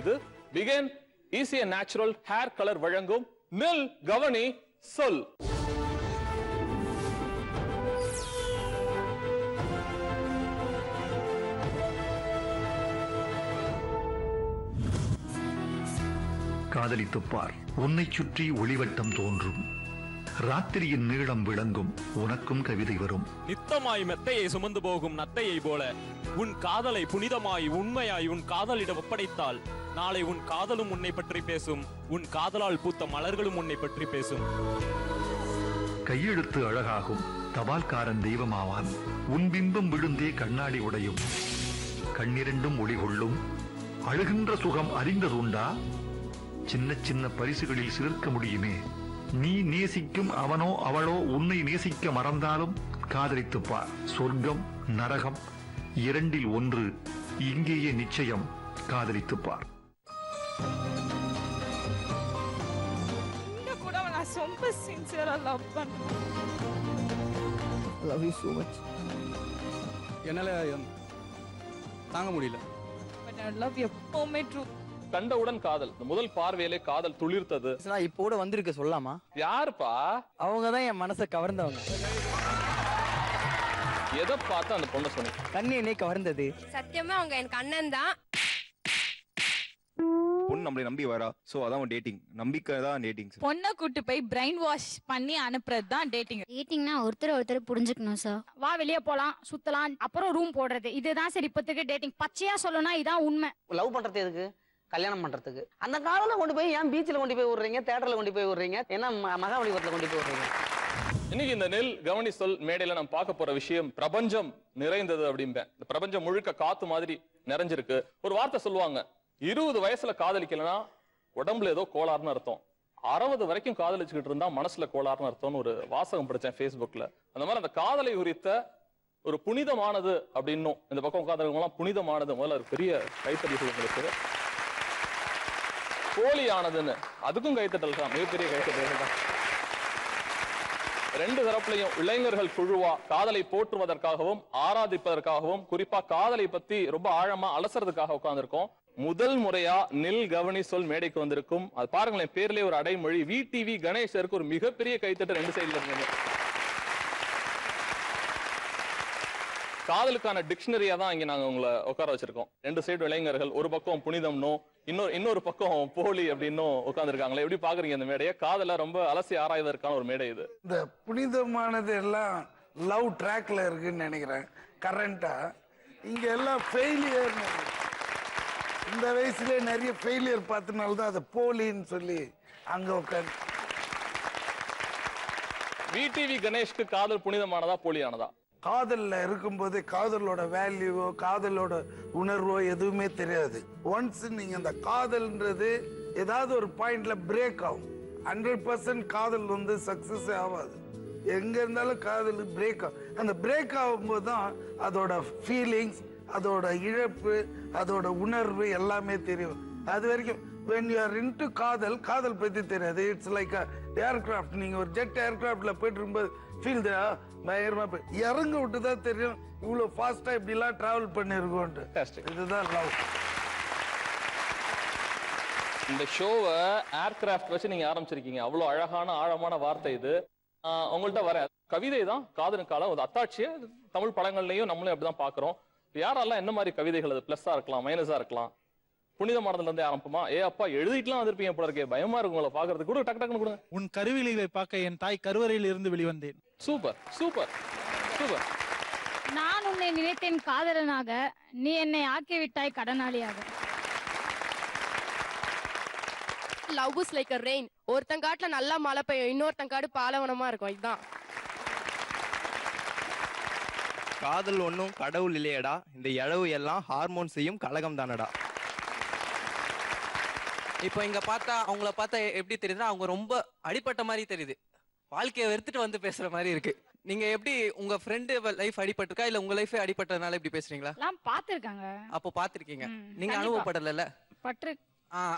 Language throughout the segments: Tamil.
இது begin easy and natural hair colour வழங்கும் நில் கவனி சொல். காதலித்துப் பார், உன்னை சுற்றி ஒளிவட்டம் தோன்றும், ராத்திரியின் நீளம் விளங்கும், உனக்கும் கவிதை வரும். நித்தமாய் மெத்தையை சுமந்து போகும் நத்தையை போல உன் காதலை புனிதமாய் உண்மையாய் உன் காதலிடம் ஒப்படைத்தால் நாளை உன் காதலும் உன்னை பற்றி பேசும், உன் காதலால் பூத்த மலர்களும் உன்னை பற்றி பேசும். கையெழுத்து அழகாகும், தபால்காரன் தெய்வமாவான், உன் பிம்பம் விழுந்தே கண்ணாடி உடையும், கண்ணிரண்டும் ஒளி கொள்ளும், அழுகின்ற சுகம் அறிந்ததுண்டா? சின்ன சின்ன பரிசுகளில் சிலிர்க்க முடியுமே. நீ நேசிக்கும் அவனோ அவளோ உன்னை நேசிக்க மறந்தாலும் காதலித்துப் பார். சொர்க்கம் நரகம் இரண்டில் ஒன்று இங்கேயே நிச்சயம். காதலித்துப் பார். கூட நான் ரொம்ப சின்சியரா லவ் பண்றேன். Love you so much. என்னால தாங்க முடியல. But I love you எப்பவுமே ட்ரூ. கண்டவுடன் காதல், முதல் பார்வையிலே காதல் துளிர்த்தது. இப்போ கூட வந்திருக்க சொல்லாமா? யாருப்பா? அவங்க தான் என் மனசை கவர்ந்தவங்க. எதை பார்த்து அந்த பொண்ணை சொன்னீங்க? கண்ணி என்னை கவர்ந்தது. சத்தியமா அவங்க என் கண்ணன் தான். பொண்ணு நம்மளை நம்பி வரா, சோ அதான் டேட்டிங். நம்பிக்கை தான் டேட்டிங். பொண்ணை கூட்டு போய் பிரைன் வாஷ் பண்ணி அனுப்புறது தான் டேட்டிங். டேட்டிங்னா ஒருத்தர் புரிஞ்சுக்கணும் சார். வா வெளியே போலாம், சுத்தலாம், அப்புறம் ரூம் போடுறது, இதுதான் சரி இப்போதைக்கு டேட்டிங். பச்சையா சொல்லணும்னா இதான் உண்மை. லவ் பண்றது எதுக்கு? கல்யாணம் பண்றதுக்கு. அந்த காலையில கொண்டு போய் ஏன் பீச்சில் கொண்டு போய் விடுறீங்க, தேட்டர்ல கொண்டு போய் விடுறீங்க, என்ன மகாபலிபுரத்துல கொண்டு போய் விடுறீங்க? இன்னைக்கு இந்த நெல் கவனி சொல் மேடையில நம்ம பார்க்க போற விஷயம் பிரபஞ்சம் நிறைந்தது அப்படிம்பேன். இந்த பிரபஞ்சம் முழுக்க காத்து மாதிரி நிறைஞ்சிருக்கு. ஒரு வார்த்தை சொல்லுவாங்க, 20 வயசுல காதலிக்கலன்னா உடம்புல ஏதோ கோளாறுன்னு அர்த்தம், 60 வரைக்கும் காதலிச்சுக்கிட்டு இருந்தா மனசுல கோளாறுன்னு அர்த்தம்னு ஒரு வாசகம் படிச்சேன் Facebookல. அந்த மாதிரி அந்த காதலை குறித்த ஒரு புனிதமானது அப்படின்னும் இந்த பக்கம் உட்கார்ந்து புனிதமானது. முதல்ல ஒரு பெரிய கைத்தறி உங்களுக்கு. போலியானதுன்னு அதுக்கும் கைத்தட்டல் தான், மிகப்பெரிய கைத்தட்டல் தான். ரெண்டு தரப்புலையும் இளைஞர்கள் குழுவா காதலை போற்றுவதற்காகவும் ஆராதிப்பதற்காகவும் குறிப்பா காதலை பத்தி ரொம்ப ஆழமா அலசறதுக்காக உட்கார்ந்துருக்கோம். முதல் முறையா நில் கவனி சொல் மேடைக்கு வந்திருக்கும். அது பாருங்களேன், பேர்லயே ஒரு அடைமொழி. VTV கணேசருக்கு ஒரு மிகப்பெரிய கைத்தட்டு ரெண்டு சைடுல இருந்தீங்க. காதலுக்கான டிக்ஷனரியா தான் இங்க நாங்க உங்களை உட்கார வச்சிருக்கோம். ரெண்டு சைடு இளைஞர்கள், ஒரு பக்கம் புனிதம்னும் இன்னொரு பக்கம் போலி அப்படின்னு உட்கார்ந்துருக்காங்களே. எப்படி பாக்குறீங்க இந்த மேடையை? காதல ரொம்ப அலசி ஆராய்வதற்கான ஒரு மேடை இது. இந்த புனிதமானது எல்லாம் லவ் ட்ராக்ல இருக்குன்னு நினைக்கிறேன். கரண்டா இங்க எல்லாம் ஃபெயிலியர். இந்த வயசுல நிறைய ஃபெயிலியர் பார்த்தனால தான் அதை போலின்னு சொல்லி அங்க உட்காந்து. VTV கணேஷ்க்கு காதல் புனிதமானதா போலியானதா? காதல்ல இருக்கும்போது காதலோட வேல்யூவோ காதலோட உணர்வோ எதுவுமே தெரியாது. ஒன்ஸ் நீங்க அந்த காதல்ன்றது ஏதாவது ஒரு பாயிண்ட்ல பிரேக் ஆகும். 100% காதல் வந்து சக்சஸ் ஆகாது. எங்க இருந்தாலும் காதல் பிரேக் ஆகும். அந்த பிரேக் ஆகும்போது தான் அதோட ஃபீலிங்ஸ், அதோட இழப்பு, அதோட உணர்வு எல்லாமே தெரியும். அது வரைக்கும் when you are into காதல் பத்தி தெரியாது. It's like aircraft. நீங்க ஒரு ஜெட் ஏர்கிராஃப்ட்ல போயிட்டு இருக்கும்போது ஃபீல் பயங்கரமா இறங்க விட்டுதான் தெரியும் இவ்வளவு ஃபாஸ்டா இப்படி எல்லாம் டிராவல் பண்ணிருக்கோம். இதுதான் லவ். இந்த ஷோவை ஏர்கிராஃப்ட் வச்சு நீங்க ஆரம்பிச்சிருக்கீங்க. அவ்வளவு அழகான ஆழமான வார்த்தை இது. உங்கள்கிட்ட வர கவிதை தான் காதலுக்கான ஒரு அத்தாட்சியை தமிழ் படங்கள்லயும் நம்மளும் அப்படிதான் பாக்குறோம். யாரெல்லாம் என்ன மாதிரி கவிதைகள்? அது பிளஸ்ஸா இருக்கலாம், மைனஸா இருக்கலாம். புனிதமானதுல இருந்தே ஆரம்பமா. அப்பா எழுதிட்டுலாம் வந்திருப்பீங்க போல இருக்கே, பயமா இருக்கும் உங்களை பாக்குறதுக்கு. கூட டக்கு டக்குன்னு கொடுங்க. உன் கருவிலிகளை பார்க்க என் தாய் கருவறையில் இருந்து வெளிவந்தேன். Super super super. நான் உன்னை நினைத்தேன் காதலனாக, நீ என்னை ஆக்கி விட்டாய் கடனாளியாக. Love is like a rain. ஒருத்தன் காட்டுல நல்லா மழை பெய்யும், இன்னொருத்தன் காடு பாலைவனமா இருக்கும். இதுதான் காதல். ஒன்னும் கடவுள் இல்லையடா, இந்த இழவு எல்லாம் ஹார்மோன் செய்யும் கலகம் தானடா. இப்போ இங்க பார்த்தா அவங்கள பார்த்தா எப்படி தெரியுதுன்னா அவங்க ரொம்ப அடிப்பட்ட மாதிரி தெரியுது. வாழ்க்கையை வெறுத்துட்டு வந்து பேசுற மாதிரி இருக்கு. நீங்க எப்படி உங்க ஃப்ரெண்டு லைஃப் அடிபட்டிருக்கா இல்ல உங்க லைஃப் அடிபட்டதுனால இப்படி பேசுறீங்களா? எல்லாம் பாத்துருக்காங்க. அப்போ பாத்திருக்கீங்க. நீங்க அனுபவப்படல? பற்று.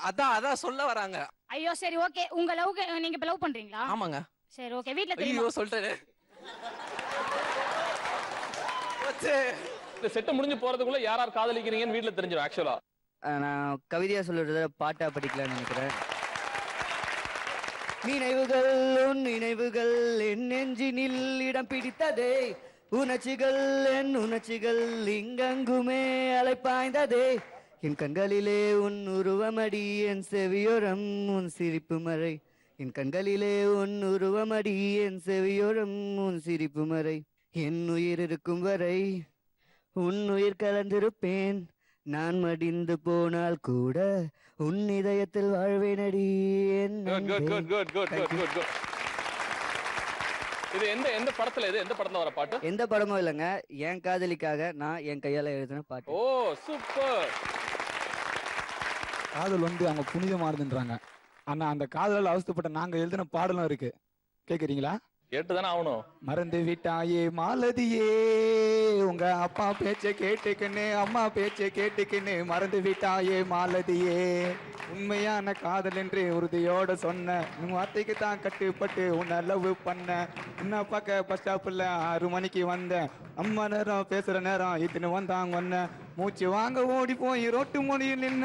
அதான் சொல்ல வராங்க. ஐயோ சரி ஓகே. உங்க லவ் நீங்க இப்ப லவ் பண்றீங்களா? ஆமாங்க. சரி ஓகே. வீட்ல தெரியுமா? ஐயோ சொல்றேன். இந்த செட் முடிஞ்சு போறதுக்குள்ள யார் காதலிக்கிறீங்கன்னு வீட்ல தெரிஞ்சிடும். ஆக்சுவலா நான் கவிதையா சொல்றத பாட்டா படிக்கலாம்னு நினைக்கிறேன். நினைவுகள் உன் நினைவுகள் என் நெஞ்சினில் இடம் பிடித்ததே, உணர்ச்சிகள் என் உணர்ச்சிகள் இங்கங்குமே அலைப்பாய்ந்ததே, என் கண்களிலே உன் உருவமடி என் செவியோரம் உன் சிரிப்பு மறை, என் கண்களிலே உன் உருவமடி என் செவியோரம் உன் சிரிப்பு மறை, என் உயிர் இருக்கும் வரை உன் உயிர் கலந்திருப்பேன், நான் மடிந்து போனால் கூட உன் இதயத்தில் வாழ்வேனடி. இது எந்த படத்துல இது எந்த படத்துல வர பாட்டு? எந்த படமும் இல்லைங்க, என் காதலிக்காக நான் என் கையால எழுதின பாட்டு. ஓ சூப்பர். காதல் வந்து அவங்க புனிதமானதுன்றாங்க. ஆனா அந்த காதலால் அவஸ்தைப்பட்ட நாங்க எழுதின பாடலும் இருக்கு, கேக்குறீங்களா? கேட்டுதானே ஆகணும். மறந்து விட்டாயே மாலதியே, உங்க அப்பா பேச்சை கேட்டுக்கின்னு அம்மா பேச்சை கேட்டுக்கின்னு மறந்து விட்டாயே மாலதியே, உண்மையான காதல் என்று உறுதியோட சொன்ன உன் வார்த்தைக்கு தான் கட்டுப்பட்டு உன்னை லவ் பண்ண, உன்னை பார்க்க பஸ் ஸ்டாப்ல 6 மணிக்கு வந்தேன், அம்மா நேரம் பேசுற நேரம் இத்தனை வந்தாங்க ஒன்ன, மூச்சு வாங்க ஓடி போய் ரோட்டு மொழியில் நின்ன,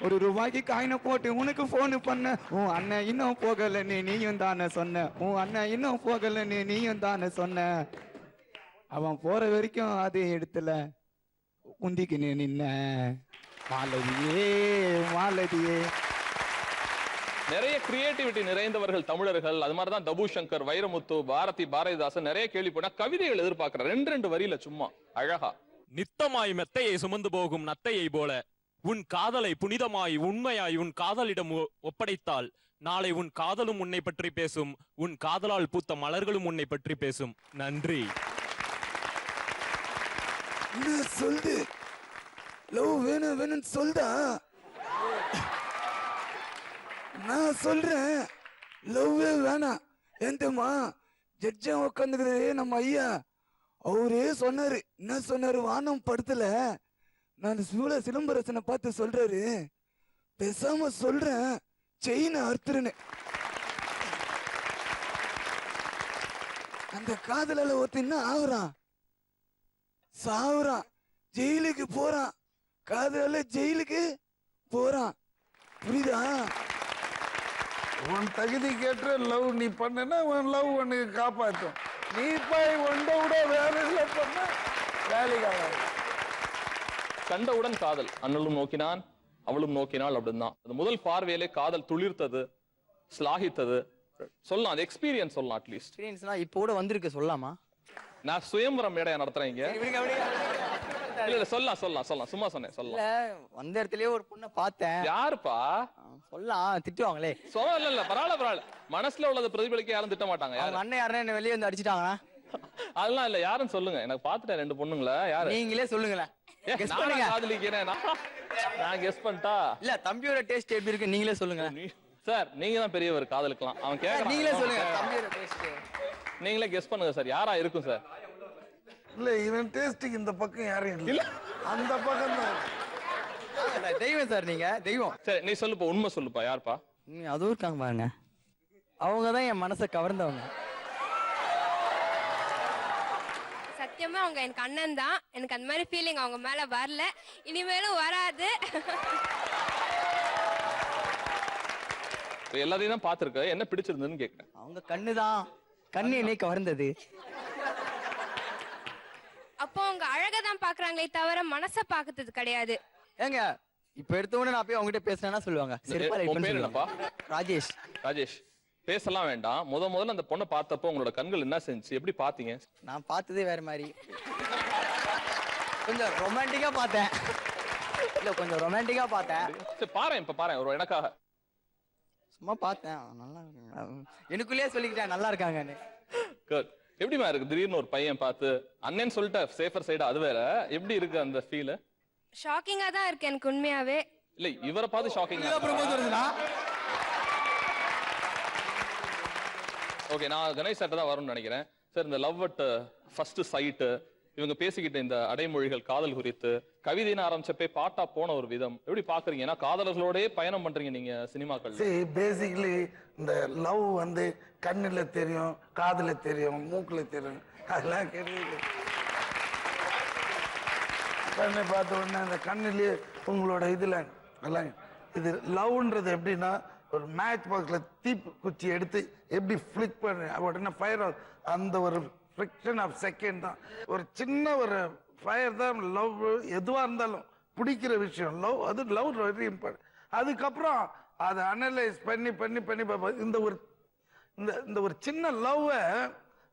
₹1 காயினை போட்டு உனக்கு போனு பண்ண, உன் அண்ணன் இன்னும் போகல நீயும் தானே சொன்ன, உன் அண்ணன் இன்னும் போகல நீயும் தானே சொன்ன, அவன் போற வரைக்கும் அதே இடத்துல குந்திக்கு நின்ன மாலதியே மாலதியே. நிறைய கிரியேட்டிவிட்டி நிறைந்தவர்கள் தமிழர்கள். அது மாதிரிதான் தபு சங்கர், வைரமுத்து, பாரதி, பாரதிதாசன் நிறைய கேள்வி போனா கவிதைகள் எதிர்பார்க்கிறேன். 2 வரியில சும்மா அழகா. நித்தமாய் மெத்தையை சுமந்து போகும் நத்தையை போல உன் காதலை புனிதமாய் உண்மையாய் உன் காதலிடம் ஒப்படைத்தால் நாளை உன் காதலும் உன்னை பற்றி பேசும், உன் காதலால் பூத்த மலர்களும் உன்னை பற்றி பேசும். நன்றி. சொல்லு லவ் வேணும் வேணும்னு சொல்தா, நான் சொல்றேன் லவ்வே வேணாம். ஏந்தம்மா ஜட்ஜா உட்காந்துக்கிறதே நம்ம ஐயா, அவரே சொன்னாரு. என்ன சொன்னாரு? வானம் படத்துல நான் சிலம்பரசனை பார்த்து சொல்றாரு, பேசாம சொல்றேன் செயினை அறுத்துருன்னு. அந்த காதலால ஒருத்தன் ஆகுறான், சாவுறான், ஜெயிலுக்கு போறான், காதலால ஜெயிலுக்கு போறான். புரியுதா? உன் தகுதி கேட்ட லவ் நீ பண்ணனா உன் லவ் உனக்கு காப்பாற்றும். நீ போய் ஒன்றை விட வேற இல்லை பண்ண வேலைக்காக. கண்டவுடன் காதல், அண்ணலும் நோக்கினான் அவளும் நோக்கினாள் அப்படின்னா அது முதல் பார்வையிலே காதல் துளிர்த்தது, ஸ்லாகித்தது. சொல்லலாம், அது எக்ஸ்பீரியன்ஸ் சொல்லலாம். அட்லீஸ்ட் எக்ஸ்பீரியன்ஸ்னா இப்போ கூட வந்திருக்கு, சொல்லலாமா? நான் சுயம்பரம் மேடையா நடத்துறேன் இங்க. இல்ல சொல்லலாம் சொல்லலாம் சொல்லலாம், சும்மா சொன்னேன் சொல்லலாம். வந்த இடத்துலயே ஒரு பொண்ணை பார்த்தேன். யாருப்பா? சொல்லலாம், திட்டுவாங்களே. சொல்ல இல்ல பரவாயில்ல. மனசுல உள்ளதை பிரதிபலிக்க யாரும் திட்ட மாட்டாங்க. அவங்க அண்ணன் யாருன்னா என்ன வெளியே வந்து அடிச்சிட்டாங்கன்னா அதெல்லாம் இல்ல. யாரும் சொல்லுங்க, எனக்கு பாத்துட்டேன் 2 பொண்ணுங்கள. யாரு? நீங்களே சொல்லுங்களேன். காதலிக்கிறேன் நான் கெஸ் பண்ணிட்டா. இல்ல தம்பியோட டேஸ்ட் எப்படி இருக்கு நீங்களே சொல்லுங்க சார். நீங்க தான் பெரியவர் காதலிக்கலாம். அவன் கேக்குறான், நீங்களே சொல்லுங்க தம்பியோட டேஸ்ட். நீங்களே கெஸ் பண்ணுங்க சார், யாரா இருக்கும் சார்? இல்ல இவன் டேஸ்டுக்கு இந்த பக்கம் யாரும் இல்ல, அந்த பக்கம் தான். தெய்வம் சார், நீங்க தெய்வம். சரி நீ சொல்லுப்பா, உண்மை சொல்லுப்பா. யாருப்பா? அதுவும் இருக்காங்க பாருங்க, அவங்க தான் என் மனசை கவர்ந்தவங்க. சத்தியமா அவங்க எனக்கு அண்ணன் தான். எனக்கு அந்த மாதிரி ஃபீலிங் அவங்க மேல வரல, இனிமேலும் வராது. எல்லாரையும் தான் பாத்துருக்க, என்ன பிடிச்சிருந்ததுன்னு கேக்குறேன். அவங்க கண்ணுதான், கண்ணு என்னை கவர்ந்தது. அப்போ அவங்க அழகை தான் பாக்குறாங்களே தவிர மனசை பாக்குறது கிடையாது. ஏங்க இப்ப எடுத்தவொடனே நான் போய் அவங்ககிட்ட பேசினேன்னா சொல்லுவாங்க. உன் பேர் என்னப்பா? ராஜேஷ். ராஜேஷ், பேசலாம் வேண்டாம். முதல்ல அந்த பொண்ணை பார்த்தப்போ உங்களோட கண்கள் என்ன செஞ்சு, எப்படி பாத்தீங்க? நான் பார்த்ததே வேற மாதிரி, கொஞ்சம் ரொமான்டிக்கா பார்த்தேன். இல்ல கொஞ்சம் ரொமான்டிக்கா பார்த்தேன். சரி பாரு, இப்ப பாரு ஒரு எனக்காக சும்மா பார்த்தேன். நல்லா எனக்குள்ளேயே சொல்லிக்கிட்டேன் நல்லா இருக்காங்கன்னு. எப்படிமா இருக்கு? திடீர்னு ஒரு பையன் பார்த்து அண்ணன் சொல்லிட்ட சேஃபர் சைடு, அது வேற. எப்படி இருக்கு அந்த ஃபீல்? ஷாக்கிங்கா தான் இருக்கு எனக்கு உண்மையாவே. இல்ல இவரை பார்த்து ஷாக்கிங்கா. ஓகே, நான் கணேஷ் சார் தான் வரும்னு நினைக்கிறேன். சார், இந்த லவ் அட் ஃபர்ஸ்ட் சைட், இவங்க பேசிக்கிட்ட இந்த அடைமொழிகள் காதல் குறித்து, கவிதைன்னு ஆரம்பிச்சப்பே பாட்டா போன ஒரு விதம் எப்படி பாக்குறீங்க? ஏன்னா காதலர்களோடய பயணம் பண்றீங்க நீங்க சினிமாக்கள். பேசிக்கலி இந்த லவ் வந்து கண்ணுல தெரியும், காதுல தெரியும், மூக்குல தெரியும், அதெல்லாம் கிடையாது. கண்ணை பார்த்த உடனே அந்த கண்ணுலயே உங்களோட இதுல எல்லாம் இது லவ்ன்றது எப்படின்னா ஒரு மேட்ச் பாக்ஸில் தீக்குச்சி எடுத்து எப்படி ஃப்ளிக் பண்ண உடனே ஃபயர் அந்த ஒரு ஃப்ரிக்ஷன் ஆஃப் செகண்ட் தான். ஒரு சின்ன ஒரு ஃபயர் தான் லவ். எதுவாக இருந்தாலும் பிடிக்கிற விஷயம் லவ், அது லவ் வெரி இம்பார்ட்டன்ட். அதுக்கப்புறம் அதை அனலைஸ் பண்ணி பண்ணி பண்ணி பார்ப்போம். இந்த ஒரு சின்ன லவ்வை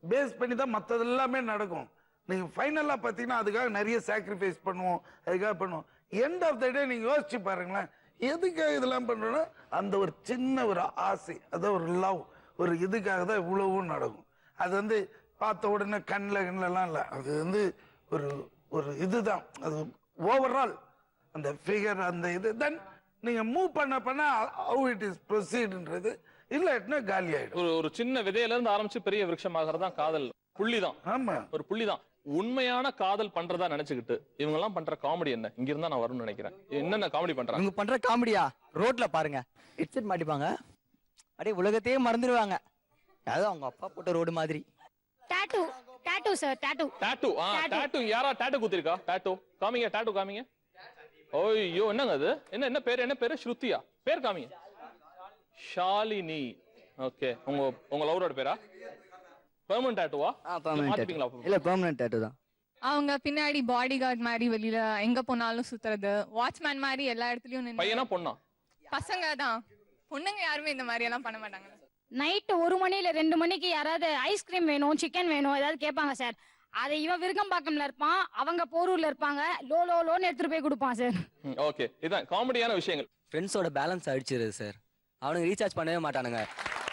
பேஸ் பண்ணி தான் மற்றது எல்லாமே நடக்கும். நீங்கள் ஃபைனலாக பார்த்தீங்கன்னா அதுக்காக நிறைய சாக்ரிஃபைஸ் பண்ணுவோம், அதுக்காக பண்ணுவோம். எண்ட் ஆஃப் த டே நீங்கள் யோசிச்சு பாருங்களேன், எதுக்காக இதெல்லாம் பண்ணுறோன்னா அந்த ஒரு சின்ன ஒரு ஆசை, அதான் ஒரு லவ், ஒரு இதுக்காக தான் இவ்வளவும் நடக்கும். அது வந்து பார்த்த உடனே கண்ணிலலாம் இல்லை, அது வந்து ஒரு இதுதான். அது ஓவரால் அந்த ஃபிகர் அந்த இது தென் நீங்கள் மூவ் பண்ண how it is proceedன்றது இல்லைன்னா காலி ஆயிடும். ஒரு சின்ன விதையில இருந்து ஆரம்பிச்சு பெரிய விருட்சமாகிறது தான் காதல். புள்ளிதான். ஆமா, ஒரு புள்ளிதான். உண்மையான காதல் பண்றதா நினைச்சுக்கிட்டு இவங்க எல்லாம் பண்ற காமெடி என்ன? இங்க இருந்தா நான் வரும்னு நினைக்கிறேன். என்னென்ன காமெடி பண்றாங்க இவங்க? பண்ற காமெடியா ரோட்ல பாருங்க, ஹெட்செட் மாட்டிப்பாங்க, அப்படியே உலகத்தையே மறந்துடுவாங்க. அதாவது அவங்க அப்பா போட்ட ரோடு மாதிரி. Tattoo sir, tattoo. யாரா டாட்டூ குத்திருக்கா? டாட்டூ காமிங்க, டாட்டூ காமிங்க. ஓய்யோ, என்னங்க அது? என்ன பேரு? ஸ்ருதியா? பேர் காமிங்க. ஷாலினி. ஓகே, உங்க லவரோட பேரா? பெர்மனன்ட் டாட்டூவா? இல்ல, பெர்மனன்ட் டாட்டூ தான். அவங்க பின்னாடி பாடி கார்டு மாதிரி வெளியில எங்க போனாலும் சுத்துறது, வாட்ச்மேன் மாதிரி எல்லா இடத்துலயும் நின்னு. பையனா பொண்ணா? பசங்க தான். பொண்ணுங்க யாருமே இந்த மாதிரி எல்லாம் பண்ண மாட்டாங்க. நைட்டு 1 மணி இல்ல 2 மணிக்கு யாராவது ஐஸ்கிரீம் வேணும், சிக்கன் வேணும் ஏதாவது கேட்பாங்க சார். அதை இவன் விருகம்பாக்கம்ல இருப்பான், அவங்க போரூர்ல இருப்பாங்க, லோன்னு எடுத்துட்டு போய் கொடுப்பான் சார். ஓகே, இதான் காமெடியான விஷயங்கள். ஃப்ரெண்ட்ஸோட பேலன்ஸ் அடிச்சிருது சார். அவனுக்கு ரீசார்ஜ் பண்ணவே மாட்டானுங்க.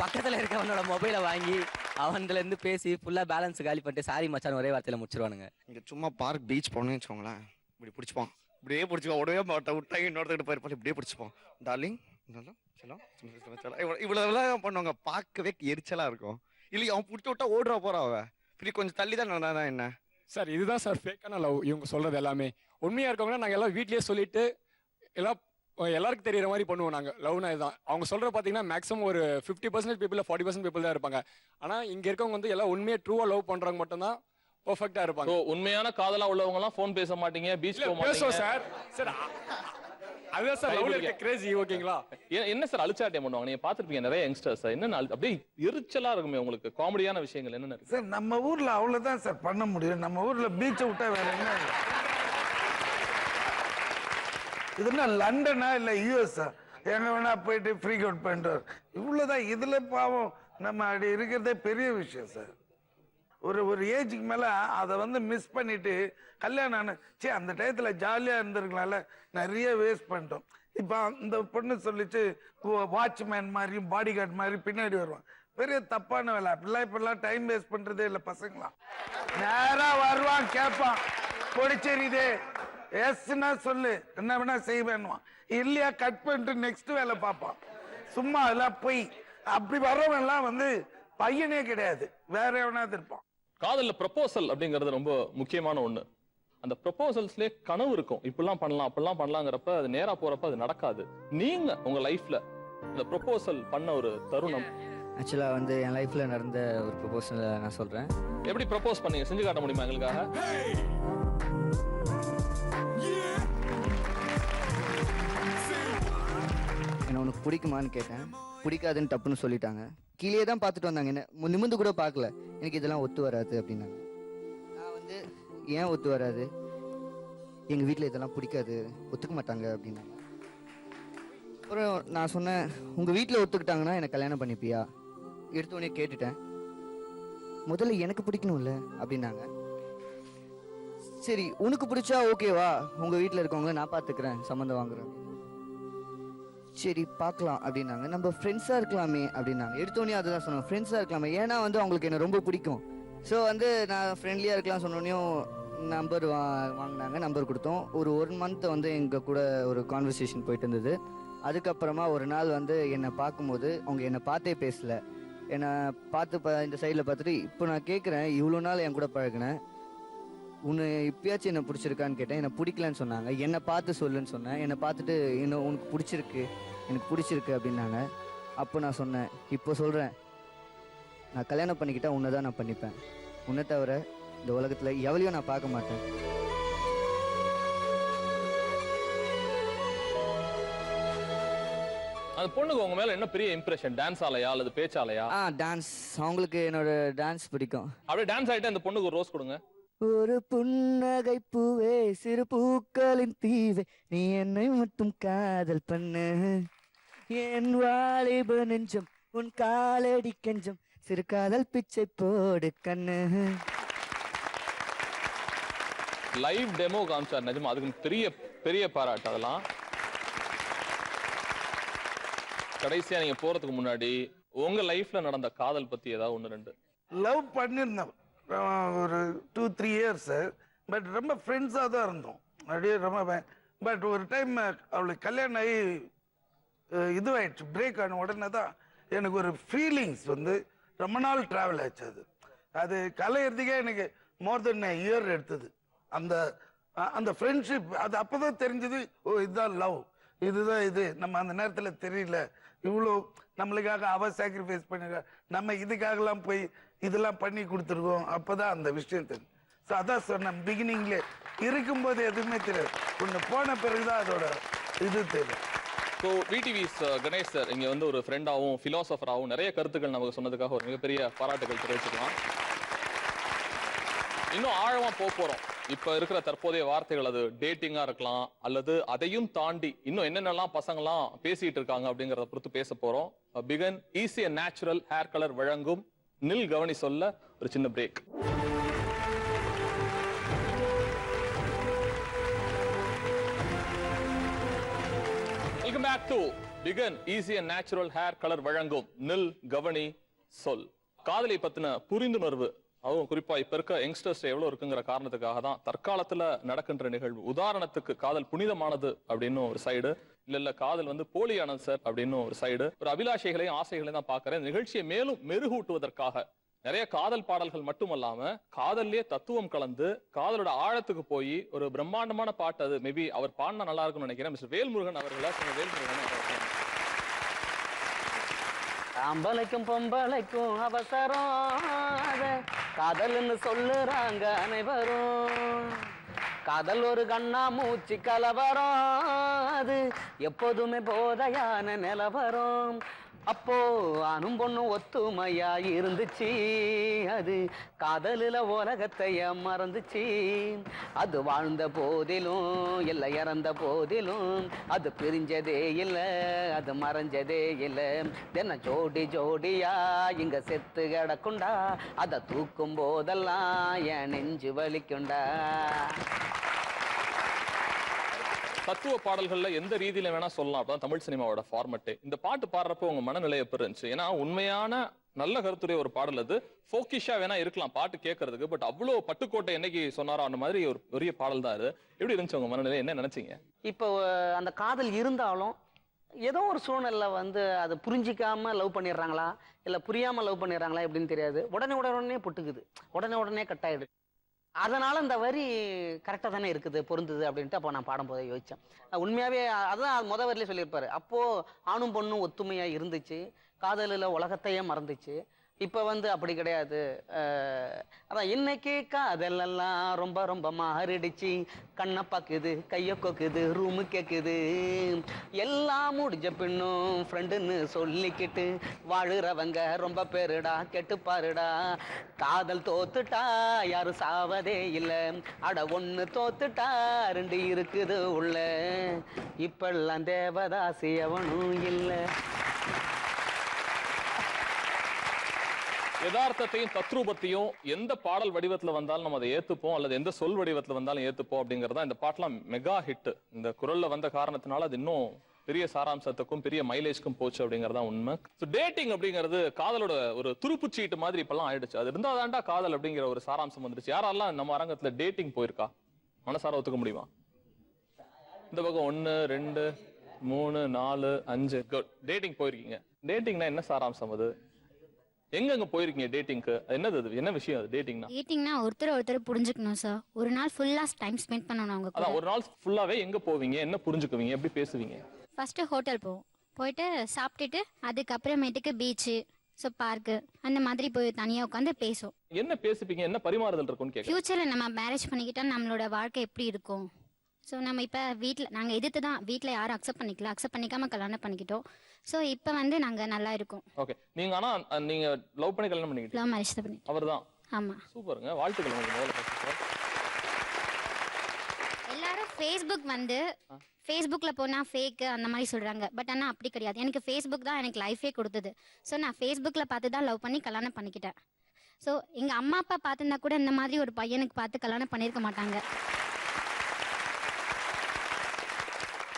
பக்கத்துல இருக்கவனோட மொபைலை வாங்கி அவன்ல இருந்து பேசி ஃபுல்லா பேலன்ஸ் காலி பண்ணிட்டு சாரி மச்சான் ஒரே வார்த்தையில முடிச்சிருவானுங்க. இங்க சும்மா பார்க் பீச் போகணும்னு வச்சுக்கோங்களேன், இப்படி பிடிச்சிப்பான், இப்படியே பிடிச்சிப்பான், உடனே மாட்டா விட்டாங்க, இன்னொருத்தக்கிட்ட போயிருப்பான், இப்படியே பிடிச்சிப்பான். டார்லிங் இவ்வளவு பண்ணுவாங்க, பார்க்கவே எரிச்சலா இருக்கும். இல்லையா அவன் பிடிச்சி விட்டா ஓடுறா போறான், அவன் இப்படி கொஞ்சம் தள்ளி தான் நல்லா என்ன சார். இதுதான் சார் ஃபேக்கான லவ். இவங்க சொல்றது எல்லாமே உண்மையா இருக்கவங்கன்னா நாங்கள் எல்லாம் வீட்லயே சொல்லிட்டு எல்லாருக்கும் தெரியற மாதிரி பண்ணுவோம் நாங்கள். லவ்னா இதுதான். அவங்க சொல்ற பார்த்தீங்கன்னா மேக்ஸிமம் ஒரு 50% பீப்புள் 40% பீப்புள் தான் இருப்பாங்க. ஆனால் இங்கே இருக்கவங்க வந்து எல்லாம் உண்மையை ட்ரூவா லவ் பண்றவங்க மட்டும்தான் பர்ஃபெக்டா இருப்பாங்க. உண்மையான காதலா உள்ளவங்க எல்லாம் ஃபோன் பேச மாட்டீங்க, பீச் போக மாட்டீங்க சார். சார் அதுதான் சார் லவ்ல இருக்க கிரேசி. ஓகேங்களா? என்ன சார் அழிச்சாட்டியம் பண்ணுவாங்க? நீங்க பாத்துருப்பீங்க நிறைய யங்ஸ்டர்ஸ். என்ன அப்படியே எரிச்சலா இருக்குமே உங்களுக்கு? காமெடியான விஷயங்கள் என்னென்ன இருக்கு சார்? நம்ம ஊர்ல அவ்வளவுதான் சார் பண்ண முடியும். நம்ம ஊர்ல பீச்சை விட்டா வேற என்ன? இதுனா லண்டனா இல்ல யூஎஸ்ஆ? எங்க வேணா போயிட்டு ஃப்ரீக் அவுட் பண்ணிட்டு இவ்வளவுதான். இதுல பாவம் நம்ம அப்படி இருக்கிறதே பெரிய விஷயம் சார். ஒரு ஏஜுக்கு மேல அதை வந்து மிஸ் பண்ணிட்டு கல்யாணம் அந்த டயத்துல ஜாலியா இருந்திருக்கலாம்ல, நிறைய வேஸ்ட் பண்ணிட்டோம். இப்ப இந்த பொண்ணு சொல்லிச்சு வாட்ச்மேன் மாதிரியும் பாடி கார்டு மாதிரி பின்னாடி வருவான். பெரிய தப்பான வேலை. அப்படிலாம் இப்பெல்லாம் டைம் வேஸ்ட் பண்றதே இல்லை பசங்களாம். நேரா வருவான், கேட்பான், பொடிச்செறிதே எஸ்னா சொல்லு, என்ன வேணா செய்வேன்னுவான். இல்லையா கட் பண்ணிட்டு நெக்ஸ்ட் வேலை பார்ப்பான். சும்மா அதெல்லாம் போய் அப்படி வர்றவன் எல்லாம் வந்து பையனே கிடையாது, வேற எவனாவது இருப்பான். காதல்ல ப்ரொபோசல் அப்படிங்கிறது ரொம்ப முக்கியமான ஒண்ணு. அந்த ப்ரொபோசல்ஸ்லயே கனவு இருக்கும், இப்பெல்லாம் பண்ணலாம் அப்பெல்லாம் பண்ணலாங்கிறப்ப அது நேரா போறப்ப அது நடக்காது. நீங்க உங்க லைஃப்ல இந்த ப்ரொபோசல் பண்ண ஒரு தருணம்? ஆக்சுவலா வந்து என் லைஃப்ல நடந்த ஒரு ப்ரொபோசல் நான் சொல்றேன். எப்படி ப்ரொபோஸ் பண்ணீங்க? செஞ்சு காட்ட முடியுமா எங்களுக்காக? என்ன உனக்கு பிடிக்குமான்னு கேட்டேன். பிடிக்காதுன்னு தப்புன்னு சொல்லிட்டாங்க. கீழே தான் பார்த்துட்டு வந்தாங்க, என்ன நிமிந்து கூட பார்க்கல. எனக்கு இதெல்லாம் ஒத்து வராது அப்படின்னாங்க. நான் வந்து ஏன் ஒத்து வராது? எங்கள் வீட்டில் இதெல்லாம் பிடிக்காது, ஒத்துக்க மாட்டாங்க அப்படின்னாங்க. அப்புறம் நான் சொன்னேன், உங்கள் வீட்டில் ஒத்துக்கிட்டாங்கன்னா எனக்கு கல்யாணம் பண்ணிப்பியா? எடுத்தோடனே கேட்டுட்டேன். முதல்ல எனக்கு பிடிக்கணும்ல அப்படின்னாங்க. சரி உனக்கு பிடிச்சா ஓகேவா, உங்கள் வீட்டில் இருக்கவங்க நான் பார்த்துக்கிறேன், சம்மந்தம் வாங்குறேன். சரி பார்க்கலாம் அப்படின்னாங்க. நம்ம ஃப்ரெண்ட்ஸாக இருக்கலாமே அப்படின்னாங்க. எடுத்தோடனே அதுதான் சொன்னேன், ஃப்ரெண்ட்ஸாக இருக்கலாமே. ஏன்னா வந்து அவங்களுக்கு என்ன ரொம்ப பிடிக்கும். ஸோ வந்து நான் ஃப்ரெண்ட்லியாக இருக்கலாம் சொன்னோடனையும் நம்பர் வாங்கினாங்க. நம்பர் கொடுத்தோம். ஒரு 1 மந்த் வந்து எங்கள் கூட ஒரு கான்வர்சேஷன் போயிட்டு இருந்தது. அதுக்கப்புறமா ஒரு நாள் வந்து என்னை பார்க்கும்போது அவங்க என்னை பார்த்தே பேசலை. என்னை பார்த்து இந்த சைடில் பார்த்துட்டு, இப்போ நான் கேட்குறேன், இவ்வளோ நாள் என் கூட பழகினேன், உன்னை இப்பயாச்சும் என்ன பிடிச்சிருக்கான்னு கேட்டேன். என்னை பிடிக்கலன்னு சொன்னாங்க. என்னை பார்த்து சொல்லுன்னு சொன்னேன். என்னை பார்த்துட்டு இன்னும் உனக்கு பிடிச்சிருக்கு, எனக்கு பிடிச்சிருக்கு அப்படின்னாங்க. அப்போ நான் சொன்னேன், இப்போ சொல்கிறேன், நான் கல்யாணம் பண்ணிக்கிட்டா உன்னை தான் நான் பண்ணிப்பேன். உன்னை தவிர இந்த உலகத்தில் எவ்வளையும் நான் பார்க்க மாட்டேன். அந்த பொண்ணுக்கு உங்க மேல என்ன பெரிய இம்ப்ரெஷன்? டான்ஸ் ஆலையா அல்லது பேச்சாலையா? டான்ஸ். அவங்களுக்கு என்னோட டான்ஸ் பிடிக்கும். அப்படியே டான்ஸ் ஆயிட்டு அந்த பொண்ணுக்கு ஒரு ரோஸ் கொடுங்க. ஒரு புன்னகை பூவே சிறு பூக்களின் தீவே நீ என்னை மட்டும் காதல் பண்ணு என் வாலிப நெஞ்சம் உன் காலடி கெஞ்சம் சிறு காதல் பிச்சை போடு கண்ணு. லைவ் டெமோ காமிச்சார் நிஜமா, அதுக்கு பெரிய பெரிய பாராட்டு. அதெல்லாம் கடைசியா நீங்க போறதுக்கு முன்னாடி உங்க லைஃப்ல நடந்த காதல் பத்தி ஏதாவது ஒன்று ரெண்டு? லவ் பண்ணியிருந்தேன் ஒரு 2-3 இயர்ஸ். பட் ரொம்ப ஃப்ரெண்ட்ஸாக தான் இருந்தோம். அப்படியே ரொம்ப. பட் ஒரு டைம் அவளுக்கு கல்யாணம் ஆகி இதுவாயிடுச்சு, பிரேக் ஆன உடனே தான் எனக்கு ஒரு ஃபீலிங்ஸ் வந்து ரொம்ப நாள் ட்ராவல் ஆச்சு. அது கலையிறதுக்கே எனக்கு மோர் தென் இயர் எடுத்தது. அந்த அந்த ஃப்ரெண்ட்ஷிப் அது அப்போதான் தெரிஞ்சது. ஓ, இதுதான் லவ், இதுதான் இது. நம்ம அந்த நேரத்தில் தெரியல இவ்வளோ நம்மளுக்காக அவ சாக்ரிஃபைஸ் பண்ணிருக்கா, நம்ம இதுக்காகலாம் போய் இதெல்லாம் பண்ணி கொடுத்துருக்கோம். அப்போதான் அந்த விஷயம் தெரியும். ஸோ அதான் சொன்னேன், பிகினிங்ல இருக்கும்போது எதுவுமே தெரியாது, ஒன்று போன பிறகுதான் அதோட இது தெரியும். ஸோ விடிவிஸ் கணேஷ் சார் இங்கே வந்து ஒரு ஃப்ரெண்டாகவும் ஃபிலாசபராகவும் நிறைய கருத்துக்கள் நமக்கு சொன்னதுக்காக ஒரு மிகப்பெரிய பாராட்டுகள் தெரிவிச்சுக்கலாம். இன்னும் ஆழமாக போகிறோம். இப்போ இருக்கிற தற்போதைய வார்த்தைகள், அது டேட்டிங்காக இருக்கலாம் அல்லது அதையும் தாண்டி இன்னும் என்னென்னலாம் பசங்களாம் பேசிட்டு இருக்காங்க அப்படிங்கிறத பொறுத்து பேச போகிறோம். Bigen easy and natural hair colour வழங்கும் நில் கவனி சொல்ல ஒரு சின்ன break. Welcome back to Bigen easy and natural hair colour வழங்கும் நில் கவனி சொல். காதலை பத்தின புரிந்துணர்வு, அதுவும் குறிப்பா இப்ப இருக்க யங்ஸ்டர்ஸ் எவ்வளவு இருக்குங்கிற காரணத்துக்காக தான் தற்காலத்துல நடக்கின்ற நிகழ்வு. உதாரணத்துக்கு காதல் புனிதமானது அப்படின்னு ஒரு சைடு, இல்ல காதல் வந்து போலியானது சார் அப்படின்னு ஒரு சைடு. ஒரு அபிலாஷைகளையும் ஆசைகளையும் தான் பாக்குறேன். நிகழ்ச்சியை மேலும் மெருகூட்டுவதற்காக நிறைய காதல் பாடல்கள் மட்டுமல்லாம காதல்லே தத்துவம் கலந்து காதலோட ஆழத்துக்கு போய் ஒரு பிரம்மாண்டமான பாட்டு, அது மேபி அவர் பாடினா நல்லா இருக்கும்னு நினைக்கிறேன். மிஸ்டர் வேல்முருகன் அவர்களா. வேல்முருகன் ஆம்பளைக்கும் பொம்பளைக்கும் அவசரம் காதல்னு சொல்லுறாங்க அனைவரும். காதல் ஒரு கண்ணா மூச்சு கலவரம், அது எப்போதுமே போதையான நிலவரம். அப்போ ஆணும் பொண்ணும் ஒத்துமையா இருந்துச்சு, அது காதலில உலகத்தைய மறந்துச்சு. அது வாழ்ந்த போதிலும் இல்லை இறந்த போதிலும் அது பிரிஞ்சதே இல்லை, அது மறைஞ்சதே இல்லை. தின ஜோடி ஜோடியா இங்க செத்து கிடக்குண்டா, அதை தூக்கும் போதெல்லாம் என் நெஞ்சு வலிக்குண்டா. தத்துவ பாடல்கள்ல எந்த ரீதியில வேணா சொல்லலாம். அப்பதான் தமிழ் சினிமாவோட ஃபார்மட்டே. இந்த பாட்டு பாடுறப்போ உங்க மனநிலை எப்படி இருந்துச்சு? ஏன்னா உண்மையான நல்ல கருத்துடைய ஒரு பாடல் அது. ஃபோக்கிஷா வேணா இருக்கலாம் பாட்டு கேட்கறதுக்கு, பட் அவ்வளோ பட்டுக்கோட்டை என்னைக்கு சொன்னாரோ அந்த மாதிரி ஒரு பெரிய பாடல் தான் அது. எப்படி இருந்துச்சு உங்க மனநிலை? என்ன நினைச்சீங்க? இப்போ அந்த காதல் இருந்தாலும் ஏதோ ஒரு சூழ்நிலை வந்து அதை புரிஞ்சிக்காம லவ் பண்ணிடுறாங்களா இல்ல புரியாம லவ் பண்ணிடுறாங்களா எப்படின்னு தெரியாது. உடனே புட்டுக்குது, உடனே கட் ஆயிடுது. அதனால இந்த வரி கரெக்டா தானே இருக்குது, பொருந்துது அப்படின்ட்டு அப்போ நான் பாடும்போதே யோசிச்சேன். உண்மையாவே அதான் முத வரியிலே சொல்லியிருப்பாரு. அப்போ ஆணும் பொண்ணும் ஒத்துமையா இருந்துச்சு, காதலில் உலகத்தையே மறந்துச்சு. இப்போ வந்து அப்படி கிடையாது. அதான் இன்னைக்கு காதலெல்லாம் ரொம்ப ரொம்ப மாறிடுச்சு. கண்ணை பாக்குது, கையை கொக்குது, ரூமு கேக்குது. எல்லாம் முடிஞ்ச பின்னும் ஃப்ரெண்டுன்னு சொல்லிக்கிட்டு வாழுறவங்க ரொம்ப பேருடா, கெட்டு பாருடா. காதல் தோத்துட்டா யாரும் சாவதே இல்லை, அட ஒண்ணு தோத்துட்டா ரெண்டு இருக்குது உள்ள. இப்பெல்லாம் தேவதாசி எவனும் இல்லை. யதார்த்தத்தையும் தத்ரூபத்தையும் எந்த பாடல் வடிவத்துல வந்தாலும் நம்ம அதை ஏத்துப்போம், அல்லது எந்த சொல் வடிவத்துல வந்தாலும் ஏத்துப்போம் அப்படிங்கறதா இந்த பாட்டெல்லாம் மெகா ஹிட். இந்த குரல்ல வந்த காரணத்தினால அது இன்னும் பெரிய சாராம்சத்துக்கும் பெரிய மைலேஜ்க்கும் போச்சு அப்படிங்கறதா உண்மை. டேட்டிங் அப்படிங்கிறது காதலோட ஒரு துருப்புச்சீட்டு மாதிரி இப்பெல்லாம் ஆயிடுச்சு. அது இருந்தா தாண்டா காதல் அப்படிங்கிற ஒரு சாராம்சம் வந்துருச்சு. யாரெல்லாம் நம்ம அரங்கத்துல டேட்டிங் போயிருக்கா? மனசார ஒத்துக்க முடியுமா? இந்த பக்கம் 1 2 3 4 5 குட். டேட்டிங் போயிருக்கீங்க. டேட்டிங்னா என்ன சாராம்சம்? அது எங்க போயிருக்கீங்க டேட்டிங்க்கு? என்னது அது? என்ன விஷயம் அது டேட்டிங்னா? டேட்டிங்னா ஒருத்தர் புரிஞ்சுக்கணும் சார். ஒரு நாள் ஃபுல்லா டைம் ஸ்பெண்ட் பண்ணணும் அவங்க கூட. அதான் ஒரு நாள் ஃபுல்லாவே எங்க போவீங்க, என்ன புரிஞ்சுக்குவீங்க, எப்படி பேசுவீங்க? ஃபர்ஸ்ட் ஹோட்டல் போவோம், போயிட்டு சாப்பிட்டுட்டு அதுக்கப்புறமேட்டுக்கு பீச்சு, ஸோ பார்க்கு அந்த மாதிரி போய் தனியாக உட்காந்து பேசுவோம். என்ன பேசிப்பீங்க, என்ன பரிமாறுதல் இருக்கும்னு கேட்க. ஃபியூச்சர்ல நம்ம மேரேஜ் பண்ணிக்கிட்டா நம்மளோட வாழ்க்கை எப்படி இருக்கும், ஸோ நம்ம இப்போ வீட்டில் நாங்கள் எதிர்த்து தான் வீட்டில் யாரும் அக்செப்ட் பண்ணிக்கல, அக்செப்ட் பண்ணிக்காம கல்யாணம் பண்ணிக்கிட்டோம். ஸோ இப்போ வந்து நாங்கள் நல்லா இருக்கோம். ஓகே, நீங்க ஆனா நீங்க லவ் பண்ணி கல்யாணம் பண்ணிக்கிட்டீங்க? லவ் மேரேஜ் தான் பண்ணி. அவர்தான்? ஆமா. சூப்பருங்க, வாழ்த்துக்கள் உங்களுக்கு முதல்ல. எல்லாரும் ஃபேஸ்புக் வந்து ஃபேஸ்புக்கில் போனால் ஃபேக்கு அந்த மாதிரி சொல்கிறாங்க. பட் ஆனால் அப்படி கிடையாது. எனக்கு ஃபேஸ்புக் தான் எனக்கு லைஃபே கொடுத்தது. ஸோ நான் ஃபேஸ்புக்கில் பார்த்து தான் லவ் பண்ணி கல்யாணம் பண்ணிக்கிட்டேன். ஸோ எங்கள் அம்மா அப்பா பார்த்துருந்தா கூட இந்த மாதிரி ஒரு பையனுக்கு பார்த்து கல்யாணம் பண்ணியிருக்க மாட்டாங்க.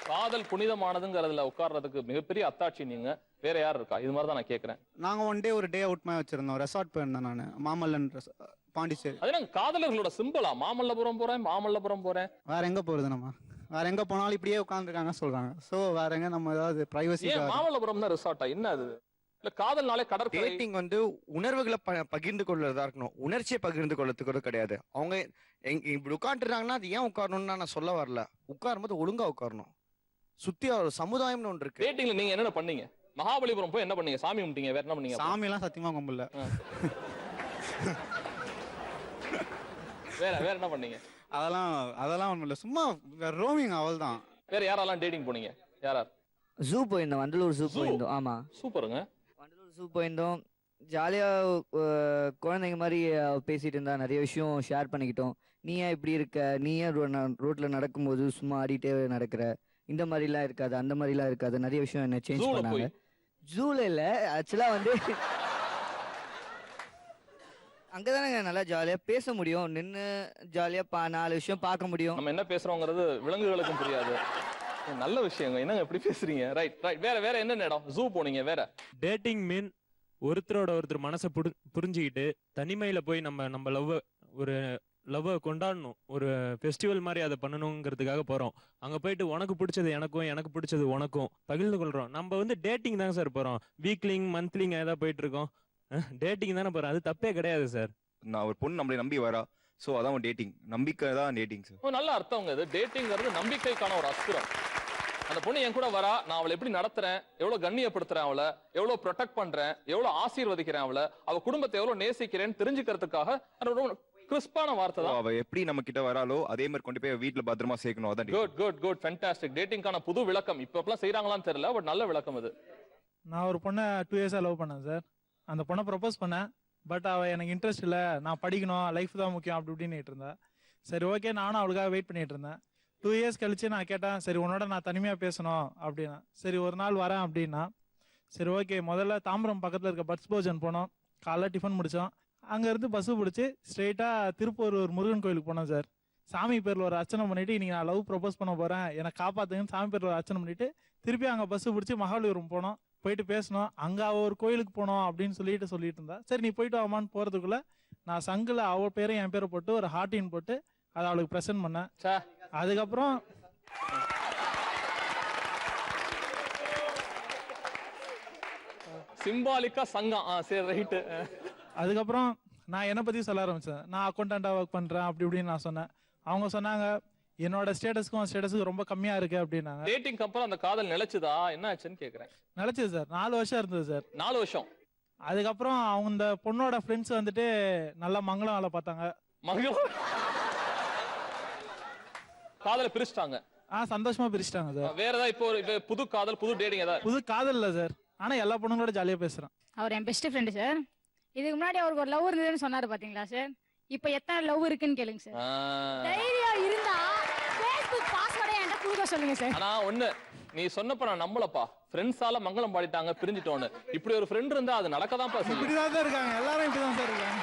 காதல் புனிதமானதுங்கிறதுல உட்கார்றதுக்கு மிகப்பெரிய அத்தாட்சி நீங்க. வேற யார் இருக்கா? இது மாதிரி தான் நான் கேட்கறேன். நாங்கள் ஒன் டே ஒரு டே அவுட் மாதிரி வச்சிருந்தோம். ரெசார்ட் போயிருந்தேன் நான், மாமல்லன் பாண்டிச்சேரி. அது நாங்கள் காதலர்களோட சிம்பிளா? மாமல்லபுரம் போறேன், மாமல்லபுரம் போறேன். வேற எங்கே போகிறது நம்ம? வேற எங்கே போனாலும் இப்படியே உட்காந்துருக்காங்க சொல்கிறாங்க. ஸோ வேற எங்கே நம்ம ஏதாவது ப்ரைவசி? மாமல்லபுரம் தான் ரிசார்ட்டா? என்ன அது? இல்ல காதல்னாலே கடற்கரை. டேட்டிங் வந்து உணர்வுகளை பகிர்ந்து கொள்றதா இருக்கணும், உணர்ச்சியை பகிர்ந்து கொள்ளத்துக்கு கூட கிடையாது. அவங்க இப்படி உட்காந்துருக்காங்கன்னா அது ஏன் உட்காரணும்னு நான் சொல்ல வரல. உட்காரும்போது ஒழுங்கா உட்காரணும். சுத்தி ஒரு சமுதாயம்னு ஒன்று இருக்கு. டேட்டிங்ல நீங்க என்ன பண்ணீங்க? மகாபலிபுரம் போய் என்ன பண்ணீங்க? சாமி கும்பிட்டீங்க, வேற என்ன பண்ணீங்க? சாமி எல்லாம் சத்தியமா கும்பிடல. வேற வேற என்ன பண்ணீங்க? அதெல்லாம் ஒண்ணும் இல்ல, சும்மா ரோமிங் அவள் தான். வேற யாரெல்லாம் டேட்டிங் போனீங்க? யார்? ஜூ போயிருந்தோம், வண்டலூர் ஜூ போயிருந்தோம். ஆமா, சூப்பருங்க. வண்டலூர் ஜூ போயிருந்தோம். ஜாலியா குழந்தைங்க மாதிரி பேசிட்டு இருந்தா, நிறைய விஷயம் ஷேர் பண்ணிக்கிட்டோம். நீ ஏன் இப்படி இருக்க, நீ ஏன் ரோட்ல நடக்கும்போது சும்மா ஆடிட்டே நடக்கிற, இந்த மாதிரிலாம் இருக்காது, அந்த மாதிரிலாம் இருக்காது, நிறைய விஷயம் என்ன சேஞ்ச் பண்ணாங்க. ஜூல இல்ல, ஆக்சுவலா வந்து அங்கதானங்க நல்லா ஜாலியா பேச முடியும், நின்று ஜாலியா 4 விஷயம் பார்க்க முடியும். நம்ம என்ன பேசுறோங்கிறது விலங்குகளுக்கும் புரியாது. நல்ல விஷயங்க, என்னங்க எப்படி பேசுறீங்க? Right right. வேற வேற என்ன இடம்? ஜூ போனீங்க. வேற டேட்டிங் மீன் ஒருத்தரோட ஒருத்தர் மனசை புரிஞ்சுக்கிட்டு தனிமையில போய் நம்ம லவ்வை கொண்டாடணும். ஒரு ஃபெஸ்டிவல் மாதிரி அதை பண்ணணுங்கிறதுக்காக போறோம். அங்க போயிட்டு உனக்கு பிடிச்சது எனக்கும், எனக்கு பிடிச்சது உனக்கும் பகிர்ந்து கொள்றோம். நம்ம வந்து டேட்டிங் தாங்க சார் போறோம். வீக்லிங் மந்த்லிங் ஏதாவது போயிட்டு இருக்கோம். டேட்டிங் தானே போறோம். அது தப்பே கிடையாது சார். நான் ஒரு பொண்ணு நம்மளை நம்பி வரா, ஸோ அதான் டேட்டிங். நம்பிக்கை தான் டேட்டிங் சார். நல்ல அர்த்தம். இது டேட்டிங்கிறது நம்பிக்கைக்கான ஒரு அஸ்திரம். அந்த பொண்ணு என் கூட வரா, நான் அவளை எப்படி நடத்துறேன், எவ்வளவு கண்ணியப்படுத்துறேன், அவளை எவ்வளவு ப்ரொடெக்ட் பண்றேன், எவ்வளவு ஆசீர்வதிக்கிறேன், அவ குடும்பத்தை எவ்வளவு நேசிக்கிறேன்னு தெரிஞ்சுக்கிறதுக்காக கிறிஸ்பான வார்த்தை தான். அவ எப்படி நம்ம கிட்ட வராலோ அதே மாதிரி கொண்டு போய் வீட்டுல பத்திரமா சேர்க்கணும். அதான் குட் குட் குட் ஃபேண்டாஸ்டிக். டேட்டிங்கான புது விளக்கம் இப்ப செய்யறாங்களான்னு தெரியல, பட் நல்ல விளக்கம் இது. நான் ஒரு பொண்ணை 2 இயர்ஸா லவ் பண்ணேன் சார். அந்த பொண்ணை ப்ரப்போஸ் பண்ணேன். பட் அவள் எனக்கு இன்ட்ரெஸ்ட் இல்லை, நான் படிக்கணும், லைஃப் தான் முக்கியம் அப்படி இப்படின்னு இருந்தேன். சரி ஓகே, நானும் அவளுக்காக வெயிட் பண்ணிட்டு இருந்தேன். 2 இயர்ஸ் கழிச்சு நான் கேட்டேன், சரி உன்னோட நான் தனிமையாக பேசணும் அப்படின்னா. சரி ஒரு நாள் வரேன் அப்படின்னா. சரி ஓகே, முதல்ல தாம்பரம் பக்கத்தில் இருக்க பட்ஸ் போஜன் போனோம். காலைல டிஃபன் முடித்தோம். அங்கேருந்து பஸ்ஸு பிடிச்சி ஸ்ட்ரெயிட்டாக திருப்பூர் ஒரு முருகன் கோயிலுக்கு போனோம் சார். சாமி பேரில் ஒரு அர்ச்சனை பண்ணிவிட்டு, இன்றைக்கி நான் லவ் ப்ரப்போஸ் பண்ண போகிறேன், எனக்கு காப்பாற்றுங்கன்னு சாமி பேரில் ஒரு அர்ச்சனை பண்ணிவிட்டு திருப்பி அங்கே பஸ்ஸு பிடிச்சி மகாபலிபுரம் போனோம். போயிட்டு பேசணும். அங்கே அவள் ஒரு கோயிலுக்கு போனோம் அப்படின்னு சொல்லிட்டு இருந்தா. சரி நீ போயிட்டு வாமான்னு போகிறதுக்குள்ளே நான் சங்கில் அவள் பேரை என் பேரை போட்டு ஒரு ஹார்டின் போட்டு அதை அவளுக்கு ப்ரெசென்ட் பண்ணேன். அதுக்கப்புறம் சிம்பாலிக்கா சங்கம். சரி ரைட்டு. அதுக்கப்புறம் நான் என்னை பற்றி சொல்ல ஆரம்பித்தேன். நான் அக்கௌண்டண்ட்டாக ஒர்க் பண்ணுறேன் அப்படி இப்படின்னு நான் சொன்னேன். அவங்க சொன்னாங்க என்னோட ஸ்டேட்டஸ்க்கு ரொம்ப கம்மியா இருக்கு அப்படின்னாங்க. டேட்டிங்க்கு அப்புறம் அந்த காதல் நிலைச்சுதா? என்ன ஆச்சுன்னு கேக்குறேன். நிலைச்சது சார். 4 வருஷம் இருந்தது சார். 4 வருஷம். அதுக்கப்புறம் அவங்க இந்த பொண்ணோட ஃப்ரெண்ட்ஸ் வந்துட்டு நல்லா மங்களம் வேலை பார்த்தாங்க. மங்களம் காதலை பிரிச்சிட்டாங்க. சந்தோஷமா பிரிச்சிட்டாங்க சார். வேற ஏதாவது இப்போ புது காதல், புது டேட்டிங் ஏதாவது? புது காதல் இல்ல சார், ஆனா எல்லா பொண்ணுங்களோட ஜாலியா பேசுறேன். அவர் என் பெஸ்ட் ஃப்ரெண்டு சார். இதுக்கு முன்னாடி அவருக்கு ஒரு லவ் இருந்ததுன்னு சொன்னாரு பாத்தீங்களா சார். இப்ப எத்தனை லவ் இருக்குன்னு கேளுங்க சார். தைரியம் இருந்தா Facebook பாஸ்வேர்டை என்கிட்ட கொடுக்க சொல்லுங்க சார். ஆனா ஒண்ணு நீ சொன்னப்ப நான் நம்பலப்பா. ஃப்ரெண்ட்ஸால மங்களம் பாடிட்டாங்க, பிரிஞ்சிட்டோன்னு. இப்படி ஒரு ஃப்ரெண்ட் இருந்தா அது நடக்கதான் பாஸ். இப்படிதான் இருக்காங்க எல்லாரும், இப்படிதான் சார் இருக்காங்க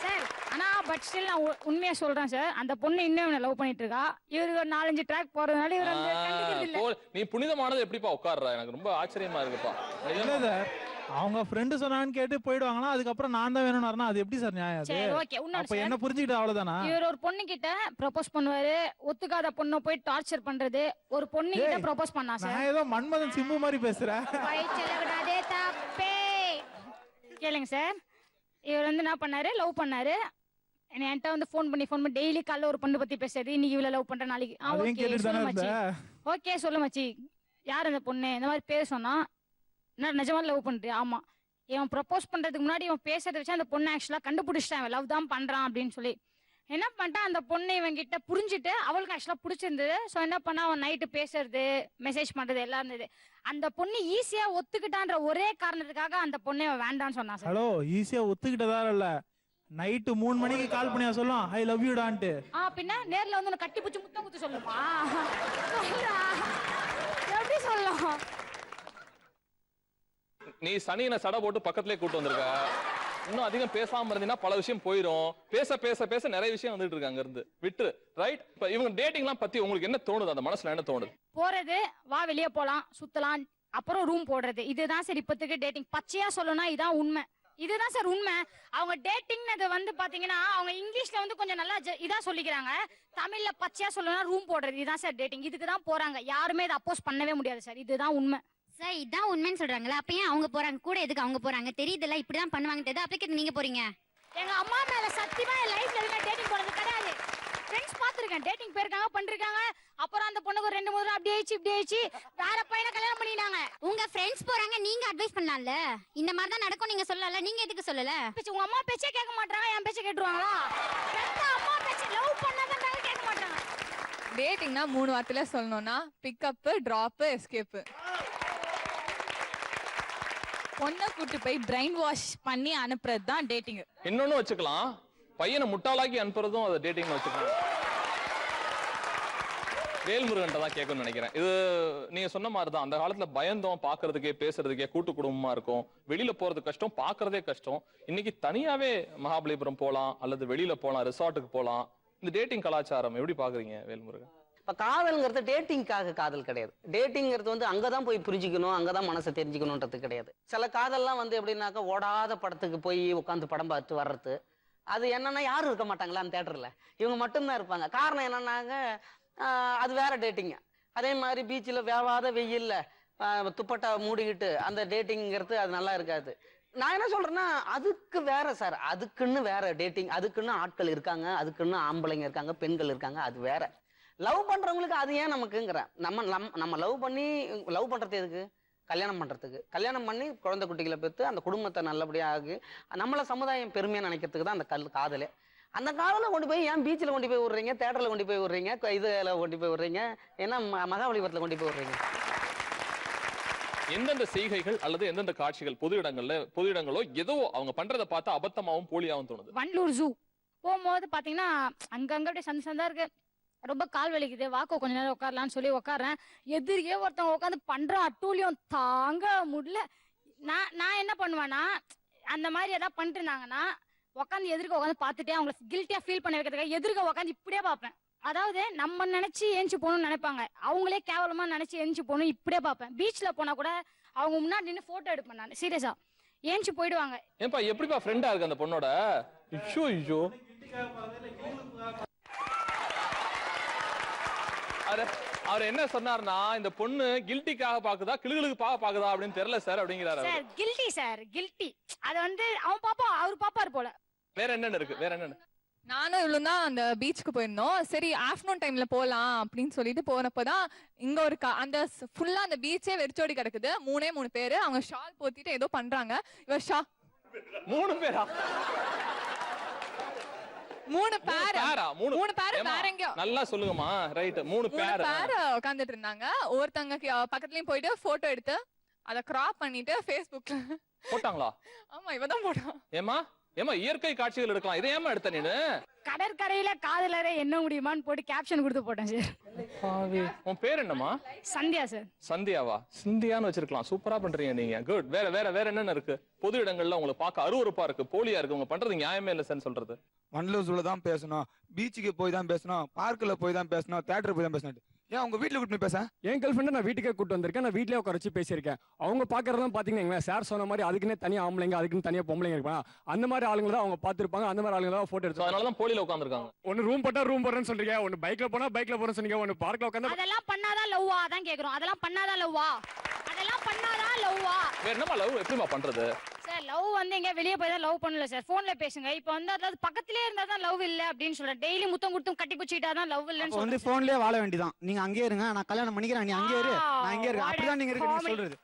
சார். ஆனா பட் ஸ்டில் நான் உண்மையா சொல்றேன் சார், அந்த பொண்ணு இன்னும் இவனை லவ் பண்ணிட்டு இருக்கா. இவரு ஒரு 4-5 ட்ராக் போறதுனால இவர் வந்து கண்டுக்கிறது இல்ல. நீ புனிதமானது எப்படிப்பா உட்கார்ற? எனக்கு ரொம்ப ஆச்சரியமா இருக்குப்பா. இல்ல சார், அவங்க ஃப்ரெண்டு சொன்னான்னு கேட்டு போயிடுவாங்கன்னா அதுக்கப்புறம் நான் தான் வேணும்னு வரணும். அது எப்படி சார் நியாயம்? சரி ஓகே, அப்ப என்ன புரிஞ்சுக்கிட்டு அவ்வளவுதானா? இவர் ஒரு பொண்ணு கிட்ட ப்ரப்போஸ் பண்ணுவாரு, ஒத்துக்காத பொண்ணை போய் டார்ச்சர் பண்றது. ஒரு பொண்ணு கிட்ட ப்ரப்போஸ் பண்ணா சார். நான் ஏதோ மன்மதன் சிம்பு மாதிரி பேசுறேன். விடாதே தப்பே. கேளுங்க சார், இவர் வந்து என்ன பண்ணாரு, லவ் பண்ணாரு. என்கிட்ட வந்து ஃபோன் பண்ணி டெய்லி காலைல ஒரு பொண்ணு பத்தி பேசுறது. இன்னைக்கு இவ்வளவு லவ் பண்ற, நாளைக்கு ஓகே சொல்லு மச்சி, யார் அந்த பொண்ணு, இந்த மாதிரி பேர் சொன்னா நிஜமா லவ் பண்றியா? ஆமா. இவன் ப்ரப்போஸ் பண்றதுக்கு முன்னாடி இவன் பேசுறத வச்சு அந்த பொண்ணு ஆக்சுவலா கண்டுபிடிச்சிட்டான் லவ் தான் பண்றான் அப்படின்னு சொல்லி. என்ன பண்ணிட்டா அந்த பொண்ணை இவங்கிட்ட புரிஞ்சுட்டு அவளுக்கு ஆக்சுவலாக பிடிச்சிருந்தது. ஸோ என்ன பண்ணா அவன் நைட்டு பேசுறது மெசேஜ் பண்றது எல்லாம் இருந்தது. அந்த பொண்ணு ஈஸியா ஒத்துக்கிட்டான்ற ஒரே காரணத்துக்காக அந்த பொண்ணை வேண்டான்னு சொன்னா சார். ஹலோ, ஈஸியா ஒத்துக்கிட்டதா இல்ல, நைட்டு 3 மணிக்கு கால் பண்ணியா சொல்லும் ஐ லவ் யூ டான்ட்டு. பின்ன நேர்ல வந்து உன்னை கட்டி பிடிச்சி முத்தம் குத்து சொல்லுமா? எப்படி சொல்லும்? நீ சனியனை சடை போட்டு பக்கத்துலயே கூட்டு வந்திருக்க. இன்னும் அதிகம் பேசாம இருந்தீங்கன்னா பல விஷயம் போயிடும். பேச பேச பேச நிறைய விஷயம் வந்துட்டு இருக்கு அங்க இருந்து விட்டு. ரைட், இப்ப இவங்க டேட்டிங்லாம் பத்தி உங்களுக்கு என்ன தோணுது? அந்த மனசுல என்ன தோணுது? போறது, வா வெளியே போலாம், சுத்தலாம், அப்புறம் ரூம் போடுறது, இதுதான் சார் இப்போதைக்கு டேட்டிங். பச்சையா சொல்லணும்னா இதான் உண்மை. இதுதான் சார் உண்மை. அவங்க டேட்டிங்னது வந்து பாத்தீங்கன்னா அவங்க இங்கிலீஷ்ல வந்து கொஞ்சம் நல்லா இதா சொல்லிக்கிறாங்க. தமிழ்ல பச்சையா சொல்லணும்னா ரூம் போடுறது, இதுதான் சார் டேட்டிங். இதுக்கு தான் போறாங்க. யாருமே இதை அப்போஸ் பண்ணவே முடியாது சார். இதுதான் உண்மை சார். இதான் உண்மைன்னு சொல்றாங்களா? அப்ப ஏன் அவங்க போறாங்க கூட? எதுக்கு அவங்க போறாங்க? தெரியுதுல்ல இப்படிதான் பண்ணுவாங்க. அப்ப நீங்க போறீங்க? எங்க அம்மா மேல சத்தியமா என் லைஃப்ல எதுவுமே டேட்டிங் போனது கிடையாது. ஃப்ரெண்ட்ஸ் பாத்துருக்கேன், டேட்டிங் போயிருக்காங்க, பண்ணிருக்காங்க. அப்புறம் அந்த பொண்ணுக்கு 2-3 தடவை அப்படி ஆயிடுச்சு இப்படி ஆயிடுச்சு, வேற பையனை கல்யாணம் பண்ணினாங்க. உங்க ஃப்ரெண்ட்ஸ் போறாங்க, நீங்க அட்வைஸ் பண்ணலாம்ல? இந்த மாதிரி தான் நடக்கும் நீங்க சொல்லல, நீங்க எதுக்கு சொல்லல? உங்க அம்மா பேச்சே கேட்க மாட்டாங்க, என் பேச்சை கேட்டுருவாங்களா? அம்மா பேச்சை லவ் பண்ணாதான் கேட்க மாட்டாங்க. டேட்டிங்னா 3 வார்த்தையில சொல்லணும்னா பிக்கப், டிராப், எஸ்கேப். பொண்ணை கூட்டு போய் பிரைன் வாஷ் பண்ணி அனுப்புறது தான் டேட்டிங். இன்னொன்னு வச்சுக்கலாம், பையனை முட்டாளாக்கி அனுப்புறதும் அதை டேட்டிங் வச்சுக்கலாம். வேல்முருகன்ட்ட தான் கேட்கணும்னு நினைக்கிறேன். இது நீங்க சொன்ன மாதிரி தான். அந்த காலத்துல பயந்தோம், பாக்குறதுக்கே பேசுறதுக்கே, கூட்டு குடும்பமா இருக்கும், வெளியில போறது கஷ்டம், பாக்குறதே கஷ்டம். இன்னைக்கு தனியாவே மகாபலிபுரம் போலாம், அல்லது வெளியில போலாம், ரிசார்ட்டுக்கு போலாம். இந்த டேட்டிங் கலாச்சாரம் எப்படி பாக்குறீங்க வேல்முருகன்? இப்போ காதல்ங்கிறது டேட்டிங்காக காதல் கிடையாது. டேட்டிங்கிறது வந்து அங்கதான் போய் புரிஞ்சுக்கணும், அங்கதான் மனசை தெரிஞ்சுக்கணுன்றது கிடையாது. சில காதல்லாம் வந்து எப்படின்னாக்கா ஓடாத படத்துக்கு போய் உட்காந்து படம் பார்த்து வர்றது. அது என்னன்னா யாரும் இருக்க மாட்டாங்களா அந்த தேட்டர்ல, இவங்க மட்டும்தான் இருப்பாங்க. காரணம் என்னன்னாங்க அது வேற டேட்டிங். அதே மாதிரி பீச்சில் வேவாத வெயில்ல துப்பட்டா மூடிக்கிட்டு அந்த டேட்டிங்கிறது அது நல்லா இருக்காது. நான் என்ன சொல்றேன்னா அதுக்கு வேற சார், அதுக்குன்னு வேற டேட்டிங், அதுக்குன்னு ஆட்கள் இருக்காங்க, அதுக்குன்னு ஆம்பளைங்க இருக்காங்க, பெண்கள் இருக்காங்க, அது வேற. லவ் பண்றவங்களுக்கு அது ஏன் நமக்குங்கிற நம்ம லவ் பண்றது எதுக்கு? கல்யாணம் பண்றதுக்கு. கல்யாணம் பண்ணி குழந்தை குட்டிகளை பெற்று அந்த குடும்பத்தை நல்லபடியாக நம்மள சமுதாயம் பெருமையா நினைக்கிறதுக்கு தான் அந்த காதலே. அந்த காதலை கொண்டு போய் ஏன் பீச்சில் கொண்டு போய் விடுறீங்க, தேட்டரில் கொண்டு போய் விடுறீங்க, இதுல கொண்டு போய் விடுறீங்க, ஏன்னா மகாபலிபுரத்தில் கொண்டு போய் விடுறீங்க? எந்தெந்த செய்கைகள் அல்லது எந்தெந்த காட்சிகள் பொது இடங்களோ ஏதோ அவங்க பண்றதை பார்த்தா அபத்தமாவும் போலியாவும் தோணுது? வண்டலூர் ஜூ போகும்போது பாத்தீங்கன்னா அங்கங்க அப்படியே சந்தா இருக்கு, ரொம்ப கால் வலிக்குது, வாக்கோ கொஞ்ச நேரம் உட்காரலான்னு சொல்லி உட்காறேன். எதிரியே ஒருத்தவங்க உட்காந்து பண்ற அட்டூழியம் தாங்க முடியல. நான் என்ன பண்ணுவேன்னா அந்த மாதிரி ஏதாவது பண்ணிட்டு இருந்தாங்கன்னா உட்காந்து எதிர்க்க உட்காந்து பார்த்துட்டே அவங்களை கில்ட்டியா ஃபீல் பண்ண வைக்கிறதுக்காக எதிர்க்க உட்காந்து இப்படியே பார்ப்பேன். அதாவது நம்ம நினைச்சு ஏஞ்சி போகணும்னு நினைப்பாங்க, அவங்களே கேவலமா நினைச்சு ஏஞ்சி போகணும் இப்படியே பார்ப்பேன். பீச்ல போனா கூட அவங்க முன்னாடி நின்று போட்டோ எடுப்பேன் நான், சீரியஸா ஏஞ்சி போயிடுவாங்க. ஏன்பா எப்படிப்பா ஃப்ரெண்டா இருக்கு அந்த பொண்ணோட? ஐயோ அவர் என்ன சொன்னார்னா இந்த பொண்ணு கில்ட்டிக்காக பாக்குதா கிளுகளுக்காக பாக்குதா அப்படின்னு தெரியல சார் அப்படிங்கிறாரு. சார் கில்ட்டி சார் கில்ட்டி, அது வந்து அவன் பாப்பா அவர் பாப்பாரு போல. வேற என்னன்னு இருக்கு? வேற என்னன்னு? நானும் இவ்வளவு தான் அந்த பீச்சுக்கு போயிருந்தோம். சரி ஆஃப்டர்நூன் டைம்ல போலாம் அப்படின்னு சொல்லிட்டு போனப்பதான் இங்க ஒரு அந்த ஃபுல்லா அந்த பீச்சே வெறிச்சோடி கிடக்குது. 3 பேரு அவங்க ஷால் போத்திட்டு ஏதோ பண்றாங்க. இவர் 3 பேரா? 3 பேர் வேற எங்கயோ நல்லா சொல்லுங்கம்மா. ரைட், 3 பேர் உட்காந்துட்டு இருந்தாங்க. ஒருத்தங்க பக்கத்துலயும் போயிட்டு போட்டோ எடுத்து அத கிராப் பண்ணிட்டு Facebookல போட்டாங்களா? ஆமா இவதான் போட்டான். ஏமா இயற்கை காட்சிகள் எடுக்கலாம், இதை ஏமா எடுத்த நீனு? கடற்கரையில காதலரை என்ன முடியுமான்னு போட்டு கேப்ஷன் கொடுத்து போட்டேன் சார். உன் பேர் என்னம்மா? சந்தியா சார். சந்தியாவா? சிந்தியான்னு வச்சிருக்கலாம். சூப்பரா பண்றீங்க நீங்க. குட். வேற என்னென்ன இருக்கு? பொது இடங்கள்ல உங்களுக்கு பார்க்க அருவருப்பா இருக்கு, போலியா இருக்கு, உங்க பண்றது நியாயமே இல்ல சார் சொல்றது. வண்டலூர்ல தான் பேசணும், பீச்சுக்கு போய் தான் பேசணும், பார்க்கில் போய் தான் பேசணும், தேட்டர் போய் தான் பேசணும். ஏன் உங்க வீட்டுல கூட்டு பேச? என் கேர்ள் ஃப்ரெண்ட் நான் வீட்டுக்கே கூட்டு வந்திருக்கேன், நான் வீட்லயே உட்கார வச்சு பேசியிருக்கேன். அவங்க பாக்குறதெல்லாம் பாத்தீங்கன்னா சார் சொன்ன மாதிரி அதுக்குன்னே தனியா ஆம்பளைங்க அதுக்குன்னு தனியா பொம்பளைங்க இருப்பாங்க. அந்த மாதிரி ஆளுங்க தான் அவங்க பாத்துருப்பாங்க, அந்த மாதிரி ஆளுங்க தான் போட்டோ எடுத்து அதனாலதான் போலியில உட்காந்துருக்காங்க. ஒன்னு ரூம் போட்டா ரூம் போறேன்னு சொல்றீங்க, ஒன்னு பைக்ல போனா பைக்ல போறேன்னு சொன்னீங்க, ஒன்னு பார்க்ல உட்காந்து. அதெல்லாம் பண்ணாதான் லவ்வா தான் கேக்குறோம். அதெல்லாம் பண்ணாதான் லவ்வா? அதெல்லாம் பண்ணாதான் லவ்வா? வேற என்னமா லவ் எப்படிமா பண்றது? சார் லவ் வந்து எங்க வெளியே போய் தான் லவ் பண்ணல சார், போன்ல பேசுங்க. இப்போ வந்து அதாவது பக்கத்திலே இருந்தா தான் லவ் இல்ல அப்படின்னு சொல்றேன். டெய்லி முத்தம் கொடுத்தும் கட்டி பிடிச்சிட்டா தான் லவ் இல்லன்னு சொல்றேன். வந்து போன்லயே வாழ வேண்டியதான். நீங்க அங்கே இருங்க, நான் கல்யாணம் பண்ணிக்கிறேன், நீ அங்கே இரு, நான் இங்கே இருக்கேன், அப்படிதான் நீங்க இருக்கீங்க சொல்றது.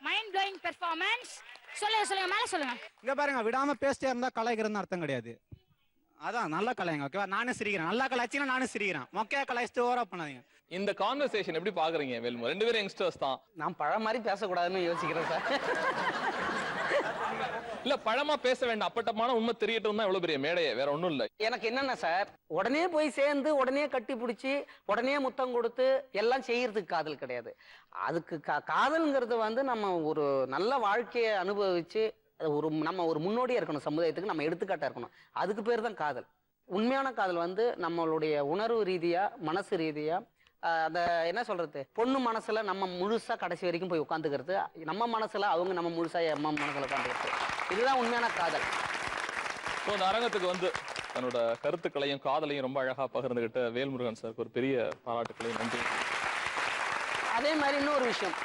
Mind blowing performance. சொல்லுங்க மேல சொல்லுங்க. இங்க பாருங்க, விடாம பேசிட்டே இருந்தா கலாய்க்கிறதுன்னு அர்த்தம் கிடையாது. அதான் நல்லா கலாய்ங்க ஓகேவா, நானும் சிரிக்கிறேன். நல்லா கலாய்ச்சிங்கன்னா நானும் சிரிக்கிறேன். மொக்கையா கலாய்ச்சிட்டு ஓவரா பண்ணாதீங்க. இந்த கான்வர்சேஷன் எப்படி பாக்குறீங்க வேல்முருகன்? ரெண்டு பேரும் யங்ஸ்டர்ஸ் தான். நான் பழ மாதிரி பேசக்கூடாதுன்னு யோசிக்கிறேன் சார். இல்ல பழமா பேச வேண்டாம், அப்பட்டமான உண்மை தெரியட்டும் தான் எவ்வளவு பெரிய மேடையே, வேற ஒண்ணும் இல்ல. எனக்கு என்னன்னா சார், உடனே போய் சேர்ந்து உடனே கட்டி பிடிச்சி உடனே முத்தம் கொடுத்து எல்லாம் செய்யறதுக்கு காதல் கிடையாது. அதுக்கு காதல்ங்கிறது வந்து நம்ம ஒரு நல்ல வாழ்க்கையை அனுபவிச்சு நம்ம ஒரு முன்னோடியா இருக்கணும், சமுதாயத்துக்கு நம்ம எடுத்துக்காட்டா இருக்கணும். அதுக்கு பேர் தான் காதல். உண்மையான காதல் வந்து நம்மளுடைய உணர்வு ரீதியா மனசு ரீதியா அந்த என்ன சொல்றது, பொண்ணு மனசுல நம்ம முழுசா கடைசி வரைக்கும் போய் உட்காந்துக்கிறது, நம்ம மனசுல அவங்க நம்ம முழுசா அம்மா மனசுல உட்காந்துக்கிறது, இதுதான் உண்மையான காதல். இந்த அரங்கத்துக்கு வந்து தன்னோட கருத்துக்களையும் காதலையும் ரொம்ப அழகா பகிர்ந்துகிட்ட வேல்முருகன் சாருக்கு ஒரு பெரிய பாராட்டுக்களையும் நன்றி. அதே மாதிரி இன்னொரு விஷயம்,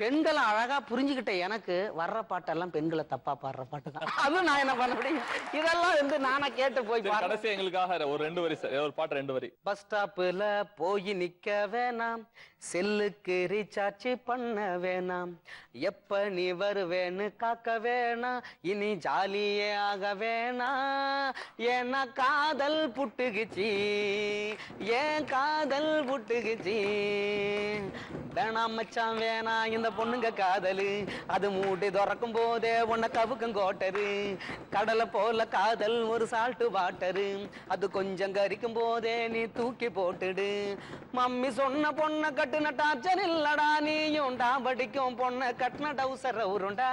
பெண்களை அழகா புரிஞ்சுக்கிட்ட எனக்கு வர்ற பாட்டெல்லாம் பெண்களை தப்பா பாடுற பாட்டு தான். அதுவும் நான் என்ன பண்ண முடியும், இதெல்லாம் வந்து நானா கேட்டு போய் கடைசி எங்களுக்காக ஒரு 2 வரி சார், ஒரு பாட்டு 2 வரி. பஸ் ஸ்டாப்ல போய் நிக்க வேணாம், செல்லுக்கு ரீசார்ஜ் பண்ண வேணாம், எப்ப நீ வருவேன்னு காக்க வேணாம், இனி ஜாலியே ஆக வேணாம், ஏன்னா காதல் புட்டுக்குச்சி, ஏன் காதல் புட்டுக்குச்சி, வேணாம் மச்சான் வேணாம் இந்த பொண்ணுங்க காதலு, அது மூடி திறக்கும் போதே உன்னை கவுக்கும் கோட்டரு, கடலை போல காதல் ஒரு சால்ட்டு வாட்டரு, அது கொஞ்சம் கரிக்கும் போதே நீ தூக்கி போட்டுடு, மம்மி சொன்ன பொண்ணை கட்டுன டார்ச்சர் இல்லடா, நீயும் படிக்கும் பொண்ணை கட்டின டவுசர் உருண்டா,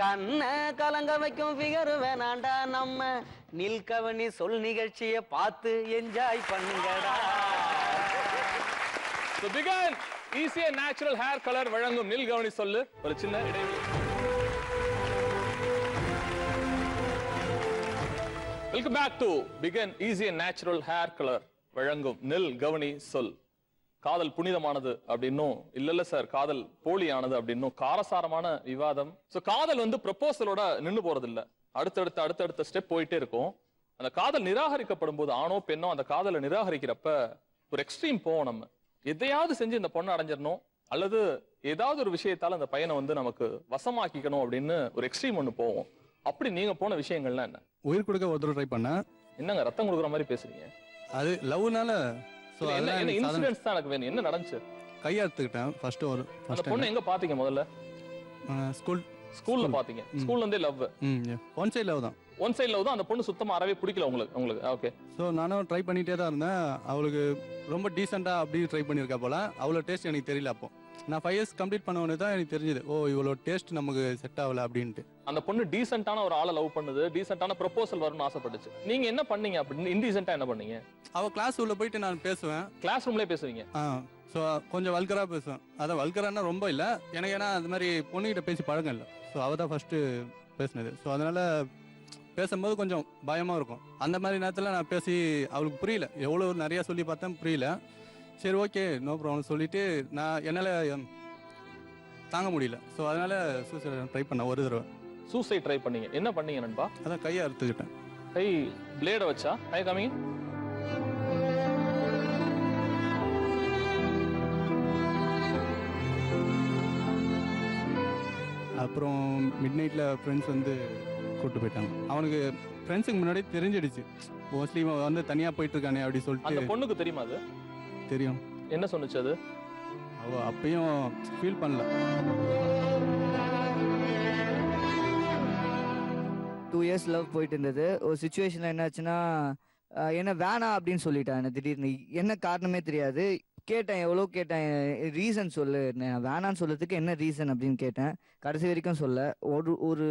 கண்ணை கலங்க வைக்கும் ஃபிகர் வேணாண்டா, நம்ம நீல்கவனி சொல் நிகழ்ச்சியை பார்த்து என்ஜாய் பண்ணுங்கடா. ஈஸியா நேச்சுரல் ஹேர் கலர் வழங்கும் நில் கவனி சொல்லு. ஒரு சின்ன இடைவெளி. Welcome back to Bigen easy and natural hair colour வழங்கும் நில் கவனி சொல். காதல் புனிதமானது அப்படின்னும் இல்ல சார் காதல் போலியானது அப்படின்னும் காரசாரமான விவாதம். சோ காதல் வந்து ப்ரப்போசலோட நின்னு போறது இல்ல, அடுத்தடுத்த ஸ்டெப் போயிட்டே இருக்கும். அந்த காதல் நிராகரிக்கப்படும் போது ஆணோ பெண்ணோ அந்த காதலை நிராகரிக்கிறப்ப ஒரு எக்ஸ்ட்ரீம் போவோம். நம்ம எதையாவது செஞ்சு இந்த பொண்ணை அடைஞ்சிடணும் அல்லது ஏதாவது ஒரு விஷயத்தால அந்த பையனை வந்து நமக்கு வசமாக்கிக்கணும் அப்படின்னு ஒரு எக்ஸ்ட்ரீம் ஒண்ணு போவோம். அப்படி நீங்க போன விஷயங்கள்லாம் என்ன? உயிர் கொடுக்க ஒருத்தர் ட்ரை பண்ண. என்னங்க ரத்தம் கொடுக்குற மாதிரி பேசுறீங்க? அது லவ்னால என்ன இன்சிடென்ட்ஸ் தான் எனக்கு வேணும். என்ன நடந்துச்சு? கையெடுத்துக்கிட்டேன் ஃபர்ஸ்ட் ஒரு அந்த பொண்ணை எங்க பாத்தீங்க முதல்ல? ஸ்கூல்ல பாத்தீங்க. ஸ்கூல்ல இருந்தே லவ். ஒன் சைடு லவ் தான். ஒன் சைடு லவ் தான். அந்த பொண்ணு சுத்தமா அறவே பிடிக்கல உங்களுக்கு. ஓகே. ஸோ நானும் ட்ரை பண்ணிட்டே தான் இருந்தேன். அவளுக்கு ரொம்ப டீசெண்டா அப்படி ட்ரை பண்ணியிருக்கா போல. அவ்வளோ டேஸ்ட் எனக்கு தெரியல. அப்போ நான் 5 இயர்ஸ் கம்ப்ளீட் பண்ண உடனே தான் எனக்கு தெரிஞ்சது, ஓ இவ்வளோ டேஸ்ட் நமக்கு செட் ஆகல அப்படின்ட்டு. அந்த பொண்ணு டீசென்ட்டான ஒரு ஆளை லவ் பண்ணுது, டீசென்ட்டான ப்ரொபோசல் வரும்னு ஆசைப்பட்டுச்சு. நீங்க என்ன பண்ணீங்க? அப்படின்னு இன்டீசென்ட்டா என்ன பண்ணீங்க? அவள் கிளாஸ் உள்ள போயிட்டு நான் பேசுவேன். கிளாஸ் ரூம்லேயே பேசுவீங்க? ஸோ கொஞ்சம் வல்கராக பேசுவேன். அதான் வல்கரானா ரொம்ப இல்லை எனக்கு, ஏன்னா அது மாதிரி பொண்ணுகிட்ட பேசி பழக்கம் இல்லை. ஸோ அவள் தான் ஃபஸ்ட்டு பேசினது. ஸோ அதனால் பேசும்போது கொஞ்சம் பயமாக இருக்கும். அந்த மாதிரி நேரத்தில் நான் பேசி அவளுக்கு புரியல, எவ்வளோ நிறையா சொல்லி பார்த்தேன் புரியல. சரி ஓகே நோ ப்ராப்ளம் சொல்லிவிட்டு நான் என்னால் தாங்க முடியல. ஸோ அதனால் சூசைட் ட்ரை பண்ணேன் ஒரு தடவை. சூசைட் ட்ரை பண்ணீங்க? என்ன பண்ணீங்க நண்பா? அதான் கையை அறுத்துக்கிட்டேன். கை பிளேடை வச்சா? கை காமிங்க. அப்புறம் மிட் நைட்டில் ஃப்ரெண்ட்ஸ் வந்து கூப்பிட்டு போயிட்டாங்க. அவனுக்கு ஃப்ரெண்ட்ஸுக்கு முன்னாடி தெரிஞ்சிடுச்சு, மோஸ்ட்லி வந்து தனியாக போயிட்டு இருக்கானே அப்படி சொல்லிட்டு. அந்த பொண்ணுக்கு தெரியுமா? அது தெரியும். என்ன சொன்னுச்சு அது? அவள் அப்பயும் ஃபீல் பண்ணல. 2 இயர்ஸ் லவ் போயிட்டு இருந்தது. ஒரு சுச்சுவேஷனில் என்னாச்சுன்னா என்ன வேணாம் அப்படின்னு சொல்லிட்டான். எனக்கு திடீர்னு என்ன காரணமே தெரியாது. கேட்டேன், எவ்வளோ கேட்டேன், ரீசன் சொல்லு, நான் வேணான்னு சொல்றதுக்கு என்ன ரீசன் அப்படின்னு கேட்டேன். கடைசி வரைக்கும் சொல்ல. ஒரு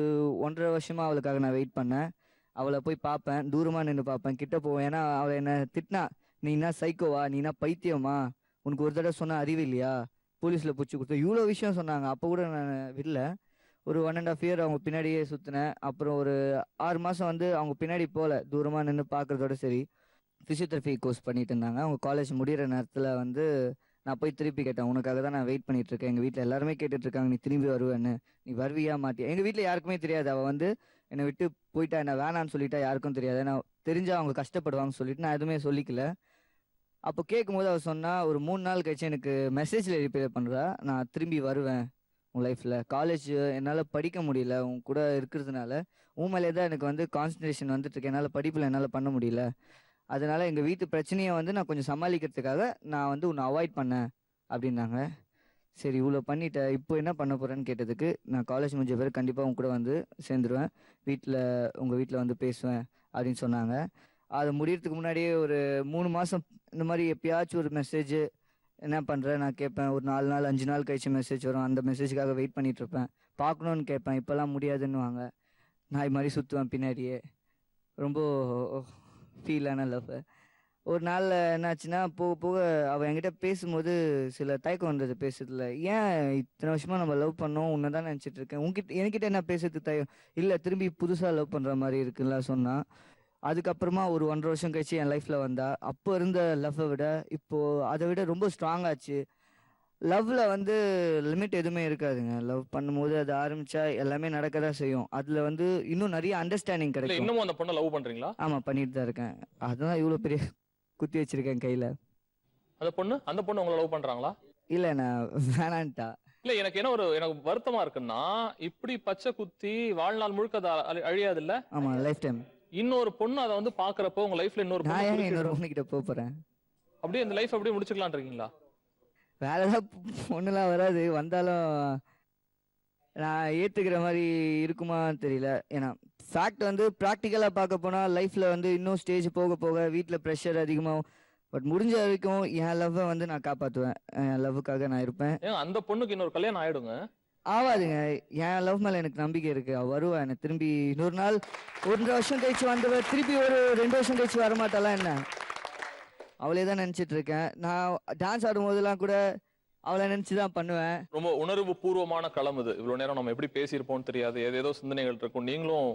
1.5 வருஷமா அவளுக்காக நான் வெயிட் பண்ணேன். அவளை போய் பார்ப்பேன், தூரமாக நின்று பார்ப்பேன், கிட்ட போவேன். ஏன்னா அவளை என்ன திட்டினா, நீ என்ன சைக்கோவா, நீ என்ன பைத்தியமா, உனக்கு ஒரு தடவை சொன்ன அறிவு இல்லையா, போலீஸில் பிடிச்சி கொடுத்தா, இவ்வளோ விஷயம் சொன்னாங்க. அப்போ கூட நான் விடல. ஒரு 1.5 இயர் அவங்க பின்னாடியே சுற்றினேன். அப்புறம் ஒரு 6 மாதம் வந்து அவங்க பின்னாடி போகல, தூரமாக நின்று பார்க்குறதோட சரி. ஃபிசியோதெரபி கோர்ஸ் பண்ணிட்டு இருந்தாங்க. அவங்க காலேஜ் முடிகிற நேரத்தில் வந்து நான் போய் திருப்பி கேட்டேன், உனக்காக தான் நான் வெயிட் பண்ணிட்டு இருக்கேன், எங்கள் வீட்டில் எல்லாருமே கேட்டுட்ருக்காங்க நீ திரும்பி வருவேன்னு, நீ வருவியா மாட்டியா. எங்கள் வீட்டில் யாருக்குமே தெரியாது அவள் வந்து என்னை விட்டு போயிட்டா, என்ன வேணான்னு சொல்லிட்டா யாருக்கும் தெரியாது. நான் தெரிஞ்சா அவங்க கஷ்டப்படுவாங்கன்னு சொல்லிட்டு நான் எதுவுமே சொல்லிக்கல. அப்போ கேட்கும்போது அவள் சொன்னா, ஒரு 3 நாள் கழிச்சு எனக்கு மெசேஜில் ரிப்ளை பண்ணுறா, நான் திரும்பி வருவேன், உன் லைஃப்பில். காலேஜ் என்னால் படிக்க முடியல உன் கூட இருக்கிறதுனால. உன் மேலே தான் எனக்கு வந்து கான்சன்ட்ரேஷன் வந்துட்டுருக்கு. என்னால் படிப்பில் என்னால் பண்ண முடியல. அதனால் எங்கள் வீட்டு பிரச்சனையை வந்து நான் கொஞ்சம் சமாளிக்கிறதுக்காக நான் வந்து உன்னை அவாய்ட் பண்ணேன் அப்படின்னாங்க. சரி இவ்வளோ பண்ணிட்டேன், இப்போ என்ன பண்ண போகிறேன்னு கேட்டதுக்கு, நான் காலேஜ் முடிஞ்ச பிறகு கண்டிப்பாக உன் கூட வந்து சேர்ந்துருவேன், உங்கள் வீட்டில் வந்து பேசுவேன் அப்படின்னு சொன்னாங்க. அது முடியறதுக்கு முன்னாடியே ஒரு 3 மாதம் இந்த மாதிரி எப்பயாச்சும் ஒரு மெசேஜ் என்ன பண்ணுறேன் நான் கேட்பேன். ஒரு 4 நாள் 5 நாள் கழிச்சு மெசேஜ் வரும். அந்த மெசேஜுக்காக வெயிட் பண்ணிகிட்ருப்பேன். பார்க்கணுன்னு கேட்பேன். இப்போல்லாம் முடியாதுன்னுவாங்க. நான் இது மாதிரி சுற்றுவேன் பின்னாடியே. ரொம்ப ஃபீலான லவ். ஒரு நாள் என்னாச்சுன்னா போக போக அவள் என்கிட்ட பேசும்போது சில தயக்கம் வந்தது பேசுறதுல. ஏன் இத்தனை வருஷமாக நம்ம லவ் பண்ணோம், உன்னை தான் நினச்சிட்டு இருக்கேன், என்கிட்ட என்ன பேசுறதுக்கு தயம் இல்லை, திரும்பி புதுசாக லவ் பண்ணுற மாதிரி இருக்குல்ல சொன்னான். அதுக்கப்புறமா ஒரு 1.5 வருஷம் கழிச்சு என் லைஃப்பில் வந்தா. அப்போ இருந்த லவ்வை விட இப்போது அதை விட ரொம்ப ஸ்ட்ராங்காச்சு. லவ்வில் வந்து லிமிட் எதுவுமே இருக்காதுங்க. லவ் பண்ணும்போது அது ஆரம்பித்தா எல்லாமே நடக்க தான் செய்யும். அதில் வந்து இன்னும் நிறைய அண்டர்ஸ்டாண்டிங் கிடைக்கும். இன்னமும் அந்த பொண்ணை லவ் பண்ணுறீங்களா? ஆமாம், பண்ணிட்டு தான் இருக்கேன். அதுதான் இவ்வளோ பெரிய குத்தி வச்சிருக்கேன் கையில். அந்த பொண்ணு உங்களை லவ் பண்ணுறாங்களா? இல்லை, நான் வேணான்ட்டா. இல்லை, எனக்கு எனக்கு வருத்தமாக இருக்குன்னா, இப்படி பச்சை குத்தி வாழ்நாள் முழுக்க அது அழியாது இல்லை? ஆமாம், லைஃப் டைம். இன்னொரு பொண்ணு அதை வந்து பாக்குறப்போ உங்க லைஃப்ல இன்னொரு பொண்ணு கிட்ட போறேன், அப்படியே இந்த லைஃப் அப்படியே முடிச்சுக்கலாம் இருக்கீங்களா? வேற ஏதாவது பொண்ணுலாம் வராது, வந்தாலும் நான் ஏத்துக்கிற மாதிரி இருக்குமான்னு தெரியல. ஏன்னா ஃபேக்ட் வந்து ப்ராக்டிக்கலாக பார்க்க போனால் லைஃப்பில் வந்து இன்னும் ஸ்டேஜ் போக போக வீட்டில் ப்ரெஷர் அதிகமாகும். பட் முடிஞ்ச வரைக்கும் என் லவ்வை வந்து நான் காப்பாற்றுவேன். என் லவ்வுக்காக நான் இருப்பேன். அந்த பொண்ணுக்கு இன்னொரு கல்யாணம் ஆயிடுங்க? ஆவாதுங்க. என் லவ் மேலே எனக்கு நம்பிக்கை இருக்கு. அவள் வருவா. எனக்கு திரும்பி இன்னொரு நாள் 1.5 வருஷம் கழிச்சு வந்தவ திருப்பி ஒரு 2 வருஷம் கழிச்சு வரமாட்டாளா என்ன? அவளே தான் நினச்சிட்டு இருக்கேன். நான் டான்ஸ் ஆடும்போதெல்லாம் கூட அவளை நினச்சி தான் பண்ணுவேன். ரொம்ப உணர்வு பூர்வமான களம் இது. இவ்வளோ நேரம் நம்ம எப்படி பேசியிருப்போம்னு தெரியாது, ஏதேதோ சிந்தனைகள் இருக்கும். நீங்களும்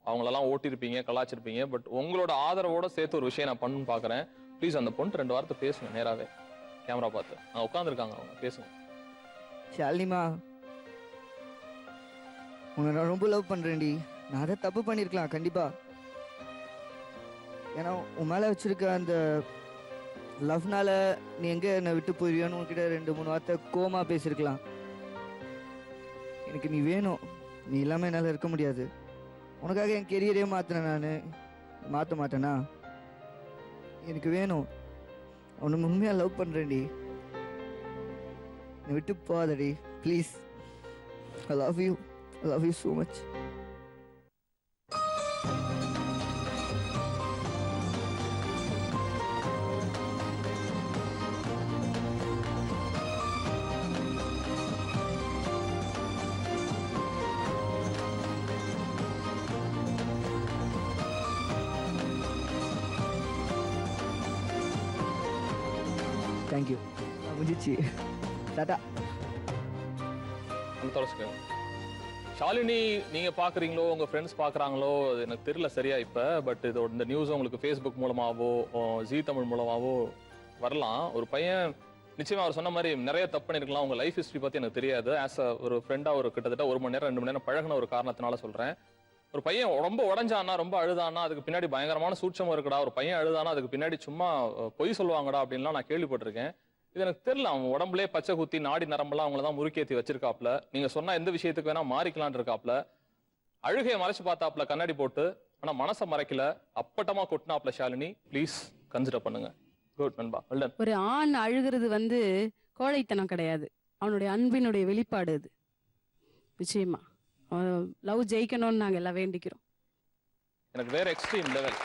அவங்களெல்லாம் ஓட்டிருப்பீங்க, கலாச்சிருப்பீங்க. பட் உங்களோட ஆதரவோட சேர்த்து ஒரு விஷயம் நான் பண்ணுன்னு பார்க்குறேன். ப்ளீஸ் அந்த பொண்ணு 2 வார்த்தை பேசுங்க நேராகவே, கேமரா பார்த்து. அவங்க உட்காந்துருக்காங்க, அவங்க பேசுங்க. ஷாலினிமா, உன்னை நான் ரொம்ப லவ் பண்ணுறேன்டி. நான் அதை தப்பு பண்ணியிருக்கலாம் கண்டிப்பாக. ஏன்னா உன் மேலே வச்சுருக்க அந்த லவ்னால நீ எங்கே என்னை விட்டு போயிருவியோன்னு உன்கிட்ட 2-3 வார்த்தை கோமா பேசியிருக்கலாம். எனக்கு நீ வேணும். நீ இல்லாமல் என்னால் இருக்க முடியாது. உனக்காக என் கெரியரே மாற்றினேன். நான் மாற்ற மாட்டேனா? எனக்கு வேணும். உன்னை உண்மையாக லவ் பண்ணுறேன்டி. நீ விட்டு போகாதடி please. I love you. I love you so much. Thank you. முடிஞ்சிச்சு. டாடா. ஷாலினி நீங்க பாக்குறீங்களோ, உங்க ஃப்ரெண்ட்ஸ் பாக்குறாங்களோ, அது எனக்கு தெரியல சரியா இப்ப. பட் இதோட இந்த நியூஸ் உங்களுக்கு ஃபேஸ்புக் மூலமாவோ ஜீ தமிழ் மூலமாவோ வரலாம். ஒரு பையன் நிச்சயமா அவர் சொன்ன மாதிரி நிறைய தப்பு பண்ணிருக்கலாம். உங்க லைஃப் ஹிஸ்டரி பத்தி எனக்கு தெரியாது. ஆஸ் அ ஒரு ஃப்ரெண்டா ஒரு கிட்டத்தட்ட 1 மணி நேரம் 2 மணி நேரம் பழகின ஒரு காரணத்தினால சொல்றேன். ஒரு பையன் ரொம்ப உடஞ்சானா, ரொம்ப அழுதானா, அதுக்கு பின்னாடி பயங்கரமான சூட்சமும் இருக்குடா. ஒரு பையன் அழுதானா அதுக்கு பின்னாடி சும்மா பொய் சொல்லுவாங்கடா அப்படின்லாம் நான் கேள்விப்பட்டிருக்கேன். இது எனக்கு தெரியல. அவன் உடம்புலே பச்சை குத்தி நாடி நரம்பெல்லாம் அவங்கள தான் முறுக்கேற்றி வச்சிருக்காப்ல. நீங்க சொன்ன எந்த விஷயத்துக்கு வேணா மாறிக்கலான் இருக்காப்ல. அழுகையை மறைச்சு பார்த்தாப்ல கண்ணாடி போட்டு. ஆனா மனசை மறைக்கல, அப்பட்டமா கொட்டினாப்ல. ஷாலினி ப்ளீஸ் கன்சிடர் பண்ணுங்க. குட் நண்பா, வெல் டன். ஒரு ஆண் அழுகிறது வந்து கோழைத்தனம் கிடையாது, அவனுடைய அன்பினுடைய வெளிப்பாடு. அது நிச்சயமா லவ் ஜெயிக்கணும்னு நாங்க எல்லாம் வேண்டிக்கிறோம். எனக்கு வேற எக்ஸ்ட்ரீம் லெவல்.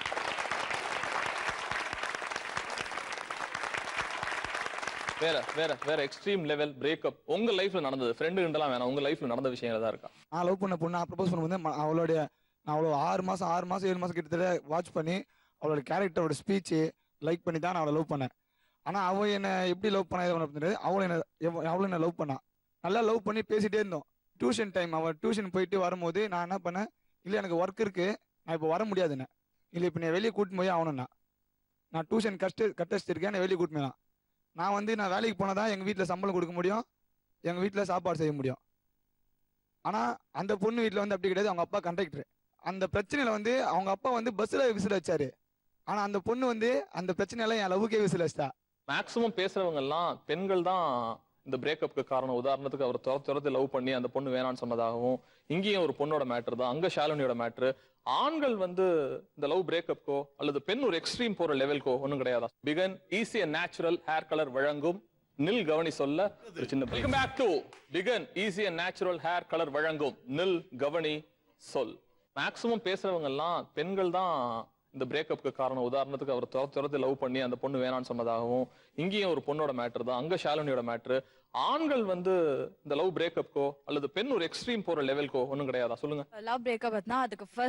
வேற எக்ஸ்ட்ரீம் லெவல் பிரேக்கப் உங்க லைஃப்ல நடந்தது. ஃப்ரெண்டுலாம் வேணாம், உங்க லைஃப்ல நடந்த விஷயங்கள் தான் இருக்கா? நான் லவ் பண்ண பொண்ணு ப்ரப்போஸ் பண்ணும்போது நான் அவ்வளோ 6 மாசம் 7 மாசம் கிட்டத்தட்ட வாட்ச் பண்ணி அவளோட கேரக்டரோட ஸ்பீச் லைக் பண்ணி தான் நான் அவளை லவ் பண்ணேன். ஆனால் அவள் என்னை எப்படி லவ் பண்ண தெரியாது. அவளும் என்ன லவ் பண்ணா. நல்லா லவ் பண்ணி பேசிட்டே இருந்தோம். டியூஷன் டைம், அவள் டியூஷன் போயிட்டு வரும்போது நான் என்ன பண்ணேன், இல்லை எனக்கு ஒர்க் இருக்கு, நான் இப்போ வர முடியாதுண்ணே. இல்லை இப்போ நீ வெளியே கூட்டின்னு போய் ஆகணும்னா, நான் டியூஷன் கட்டச்சிருக்கேன், என்னை வெளியே கூட்டின்னு போயிடலாம். நான் வேலைக்கு போனால் தான் எங்கள் வீட்டில் சம்பளம் கொடுக்க முடியும், எங்கள் வீட்டில் சாப்பாடு செய்ய முடியும். ஆனால் அந்த பொண்ணு வீட்டில் வந்து அப்படி கிடையாது. அவங்க அப்பா கண்டக்டர். அந்த பிரச்சனையில் வந்து அவங்க அப்பா வந்து பஸ்ஸில் விசில் வச்சாரு. ஆனால் அந்த பொண்ணு வந்து அந்த பிரச்சனையெல்லாம் என் லவ்வுக்கே விசில் வச்சா. மேக்ஸிமம் பேசுறவங்க எல்லாம் பெண்கள் தான் இந்த பிரேக்கப்புக்கு காரணம். உதாரணத்துக்கு அவர் துரத்து லவ் பண்ணி அந்த பொண்ணு வேணான்னு சொன்னதாகவும், இங்கேயும் ஒரு பொண்ணோட மேட்ரு தான், அங்க ஷாலினியோட மேட்ரு. ஆண்கள் வந்து இந்த லவ் பிரேக்கப்கோ அல்லது பெண் ஒரு எக்ஸ்ட்ரீம் போற லெவல்கோ ஒன்றும் கிடையாதா? Bigen easy and natural hair colour வழங்கும் நில் கவனி சொல்ல ஒரு சின்ன welcome back to Bigen easy and natural hair colour வழங்கும் நில் கவனி சொல். மேக்சிமம் பேசுறவங்க எல்லாம் பெண்கள் தான் இந்த பிரேக்கப்புக்கு காரணம். உதாரணத்துக்கு அவர் துரத்து லவ் பண்ணி அந்த பொண்ணு வேணான்னு சொன்னதாகவும், இங்கேயும் ஒரு பொண்ணோட மேட்ரு தான், அங்க ஷாலினியோட மேட்ரு. ஆண்கள் வந்து இந்த லவ் பிரேக்கப்கோ அல்லது பெண் ஒரு எக்ஸ்ட்ரீம் போற லெவல்கோ ஒன்றும் கிடையாதா? சொல்லுங்க. லவ் பிரேக்கப் அதுக்கு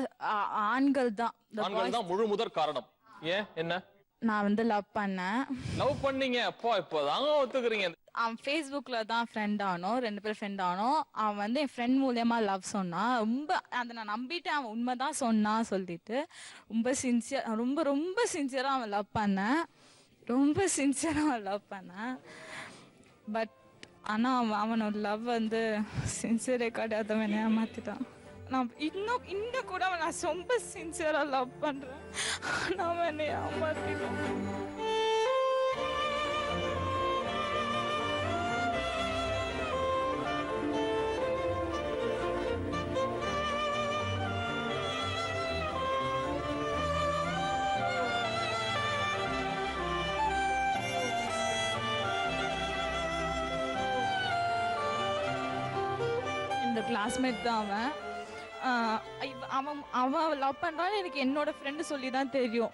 ஆண்கள் தான் முழு முதற் காரணம். ஏன் என்ன? நான் வந்து லவ் பண்ணேன். லவ் பண்ணீங்க அப்போ இப்போதாங்க ஒத்துக்கிறீங்க. அவன் ஃபேஸ்புக்ல தான் ஃப்ரெண்ட் ஆனோம், 2 பேரும் ஃப்ரெண்ட் ஆனோம். அவன் வந்து என் ஃப்ரெண்ட் மூலியமா லவ் சொன்னான். ரொம்ப அதை நான் நம்பிட்டேன், அவன் உண்மைதான் சொன்னான் சொல்லிட்டு. ரொம்ப சின்சியரா அவன் லவ் பண்ணேன், ரொம்ப சின்சியரா அவன் லவ் பண்ணேன். பட் ஆனா அவனோட லவ் வந்து சின்சியரே கிடையாதவன் ஏமாத்திட்டான். நான் இன்னும் கூட நான் ரொம்ப சின்சியரா லவ் பண்றேன், நான் என்னை ஏமாத்திட்டான். கிளாஸ்மேட் தான் அவன் லவ் பண்றான்னு எனக்கு என்னோட ஃப்ரெண்டு சொல்லி தான் தெரியும்.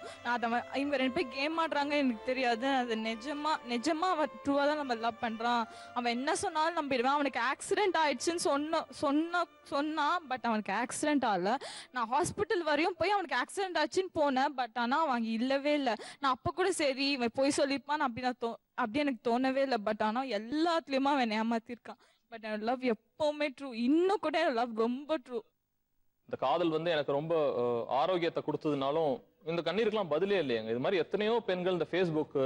இவங்க 2 பேர் கேம் ஆடுறாங்க எனக்கு தெரியாது. அது நிஜமா அவன் ட்ரூவா தான் நம்ம லவ் பண்றான். அவன் என்ன சொன்னாலும் நம்பிடுவேன். அவனுக்கு ஆக்சிடென்ட் ஆயிடுச்சுன்னு சொன்னான். பட் அவனுக்கு ஆக்சிடென்ட் ஆகல. நான் ஹாஸ்பிட்டல் வரையும் போய் அவனுக்கு ஆக்சிடென்ட் ஆச்சுன்னு போனேன். பட் ஆனா அவன் இல்லவே இல்லை. நான் அப்ப கூட சரி இவன் போய் சொல்லிப்பான் அப்படி எனக்கு தோணவே இல்லை. பட் ஆனா எல்லாத்துலயுமா அவன் ஏமாத்திருக்கான். பட் என்னோட லவ் எப்பவுமே ட்ரூ. இன்னும் கூட என்னோட லவ் ரொம்ப ட்ரூ. இந்த காதல் வந்து எனக்கு ரொம்ப ஆரோக்கியத்தை கொடுத்ததுனாலும் இந்த கண்ணீருக்குலாம் பதிலே இல்லையாங்க. இது மாதிரி எத்தனையோ பெண்கள் இந்த ஃபேஸ்புக்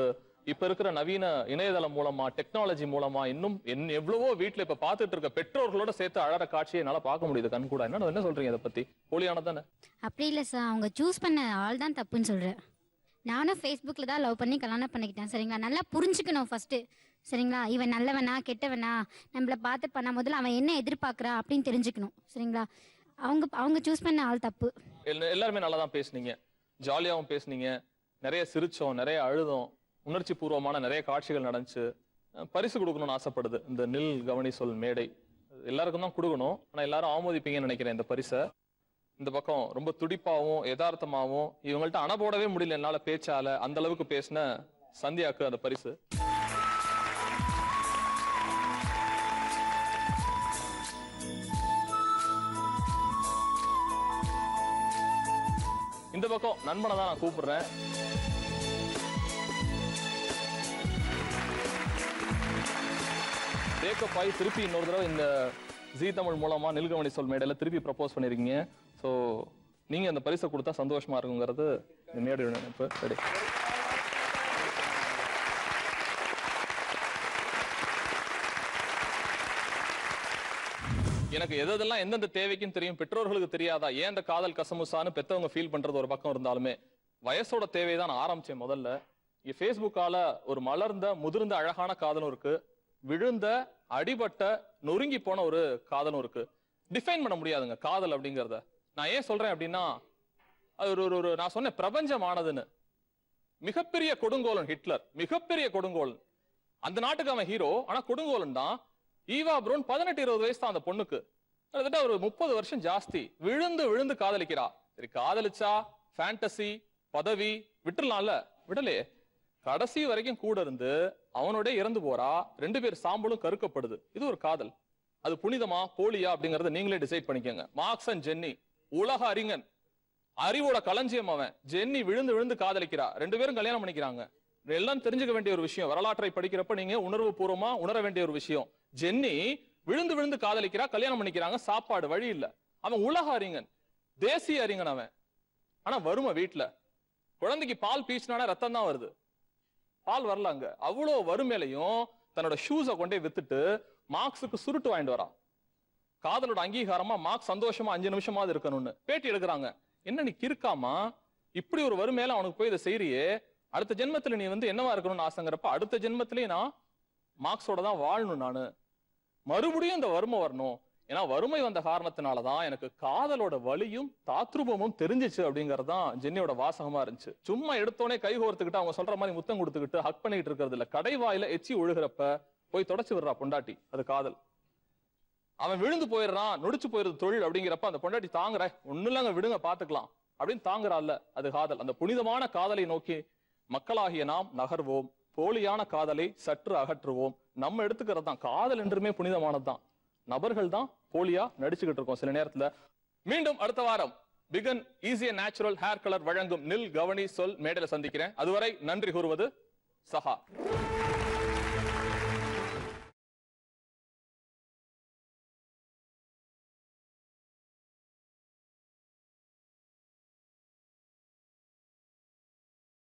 இப்ப இருக்கிற நவீன இணையதளம் மூலமா டெக்னாலஜி மூலமா இன்னும் எவ்வளவோ வீட்டுல இப்ப பாத்துட்டு இருக்க பெற்றோர்களோட சேர்த்து அழற காட்சியை என்னால பார்க்க முடியுது கண் கூட. என்ன சொல்றீங்க இதை பத்தி? போலியானதானே? அப்படி இல்லை சார், அவங்க சூஸ் பண்ண ஆள் தான் தப்புன்னு சொல்றேன். நானும் ஃபேஸ்புக்கில் தான் லவ் பண்ணி கல்யாணம் பண்ணிக்கிட்டேன். சரிங்களா, நல்லா புரிஞ்சுக்கணும் ஃபர்ஸ்ட்டு. சரிங்களா, இவன் நல்லவனா கெட்டவனா நம்மளை பார்த்து பண்ண முதல்ல அவன் என்ன எதிர்பார்க்குறான் அப்படின்னு தெரிஞ்சுக்கணும். சரிங்களா, அவங்க சூஸ் பண்ண ஆள் தப்பு. எல்லாருமே நல்லா தான் பேசுனீங்க, ஜாலியாகவும் பேசுனீங்க, நிறைய சிரிச்சோம், நிறைய அழுதோம், உணர்ச்சி பூர்வமான நிறைய காட்சிகள் நடந்துச்சு. பரிசு கொடுக்கணும்னு ஆசைப்படுது இந்த நில் கவனி சொல் மேடை. எல்லாருக்கும் தான் கொடுக்கணும், ஆனால் எல்லாரும் ஆமோதிப்பீங்கன்னு நினைக்கிறேன் இந்த பரிசை. இந்த பக்கம் ரொம்ப துடிப்பாகவும் யதார்த்தமாகவும் இவங்கள்ட்ட அணபோடவே முடியல என்னால பேச்சால அந்த அளவுக்கு பேசின சந்தியாக்கு அந்த பரிசு. இந்த பக்கம் நண்பனை தான் நான் கூப்பிடுறேன். பிரேக்கப் ஆகி திருப்பி இன்னொரு தடவை இந்த ஜீ தமிழ் மூலமா நில்கவனி சொல் மேடையில திருப்பி ப்ரப்போஸ் பண்ணிருக்கீங்க. ஸோ நீங்க அந்த பரிசை கொடுத்தா சந்தோஷமா இருக்குங்கிறது மேடையோட நினைப்பு. சரி, எனக்கு எதெல்லாம் எந்தெந்த தேவைக்கும் தெரியும், பெற்றோர்களுக்கு தெரியாதா? ஏன் இந்த காதல் கசமுசான்னு பெற்றவங்க ஃபீல் பண்றது ஒரு பக்கம் இருந்தாலுமே வயசோட தேவைதான் நான் ஆரம்பிச்சேன் முதல்ல. ஃபேஸ்புக்கால ஒரு மலர்ந்த முதிர்ந்த அழகான காதலும் இருக்கு, விழுந்த அடிபட்ட நொறுங்கி போன ஒரு காதலும் இருக்கு. டிஃபைன் பண்ண முடியாதுங்க காதல் அப்படிங்கிறத. நான் ஏன் சொல்றேன் அப்படின்னா, அது ஒரு நான் சொன்னேன் பிரபஞ்சமானதுன்னு. மிகப்பெரிய கொடுங்கோலன் ஹிட்லர், மிகப்பெரிய கொடுங்கோலன். அந்த நாட்டுக்கு அவன் ஹீரோ, ஆனா கொடுங்கோலன் தான். ஈவா ப்ரௌன் 18-20 வயசு தான் அந்த பொண்ணுக்கு. கிட்டத்தட்ட ஒரு 30 வருஷம் ஜாஸ்தி. விழுந்து விழுந்து காதலிக்கிறா. சரி, காதலிச்சா ஃபேண்டசி பதவி விட்டுலாம்ல, விடலே. கடைசி வரைக்கும் கூட இருந்து அவனோட இறந்து போறா. 2 பேர் சாம்பலும் கருக்கப்படுது. இது ஒரு காதல். அது புனிதமா போலியா அப்படிங்கறத நீங்களே டிசைட் பண்ணிக்கோங்க. மார்க்ஸ் அண்ட் ஜென்னி, உலக அறிஞன், அறிவோட களஞ்சியம் அவன். ஜென்னி விழுந்து விழுந்து காதலிக்கிறா, 2 பேரும் கல்யாணம் பண்ணிக்கிறாங்க. எல்லாம் தெரிஞ்சுக்க வேண்டிய ஒரு விஷயம். வரலாற்றை படிக்கிறப்ப நீங்க உணர்வு பூர்வமா உணர வேண்டிய ஒரு விஷயம். ஜென்னி விழுந்து விழுந்து காதலிக்கிறா, கல்யாணம் பண்ணிக்கிறாங்க, சாப்பாடு வழி இல்ல. அவன் உலக அறிஞன், தேசிய அறிஞன் அவன். ஆனா வருமா வீட்டுல குழந்தைக்கு பால் பீச்சினானா ரத்தம் தான் வருது, பால் வரல. அங்க அவ்வளவு வறுமையிலையும் தன்னோட ஷூஸை கொண்டே வித்துட்டு மார்க்ஸுக்கு சுருட்டு வாங்கிட்டு வரா. காதலோட அங்கீகாரமா மார்க்ஸ் சந்தோஷமா 5 நிமிஷமாவது இருக்கணும்னு பேட்டி எடுக்கிறாங்க. என்ன நீ கிறுக்காமா, இப்படி ஒரு வறுமையில அவனுக்கு போய் இதை செய்யறியே, அடுத்த ஜென்மத்துல நீ என்னவா இருக்கணும்னு ஆசைங்கிறப்ப அடுத்த ஜென்மத்திலேயே நான் மார்க்ஸோட தான் வாழணும் நானு, மறுபடியும் இந்த வறுமை வரணும், ஏன்னா வறுமை வந்த காரணத்தினாலதான் எனக்கு காதலோட வலியும் தாத்ரூபமும் தெரிஞ்சிச்சு அப்படிங்கறது தான் ஜென்னியோட வாசகமா இருந்துச்சு. சும்மா எடுத்தோடனே கை கோர்த்துக்கிட்டு அவங்க சொல்ற மாதிரி முத்தம் கொடுத்துக்கிட்டு ஹக் பண்ணிட்டு இருக்கிறது இல்ல. கடைவாயில எச்சி ஒழுகிறப்ப போய் தொடச்சு விடுறா பொண்டாட்டி, அது காதல். அவன் விழுந்து போயிடுறான், நொடிச்சு போயிருது தொழில் அப்படிங்கிறப்ப அந்த பொண்டாட்டி தாங்குற, ஒண்ணு இல்லங்க விடுங்க பாத்துக்கலாம் அப்படின்னு தாங்குறாள்ல, அது காதல். அந்த புனிதமான காதலை நோக்கி மக்களாகிய நாம் நகர்வோம், போலியான காதலை சற்று அகற்றுவோம். நம்ம எடுத்துக்கிறது தான் காதல் என்றுமே புனிதமானதுதான், நபர்கள் தான் போலியா நடிச்சுக்கிட்டு இருக்கோம் சில நேரத்துல. மீண்டும் அடுத்த வாரம் begin easy and natural hair colour வழங்கும் நில் கவனி சொல் மேடையில சந்திக்கிறேன். அதுவரை நன்றி கூறுவது சஹா.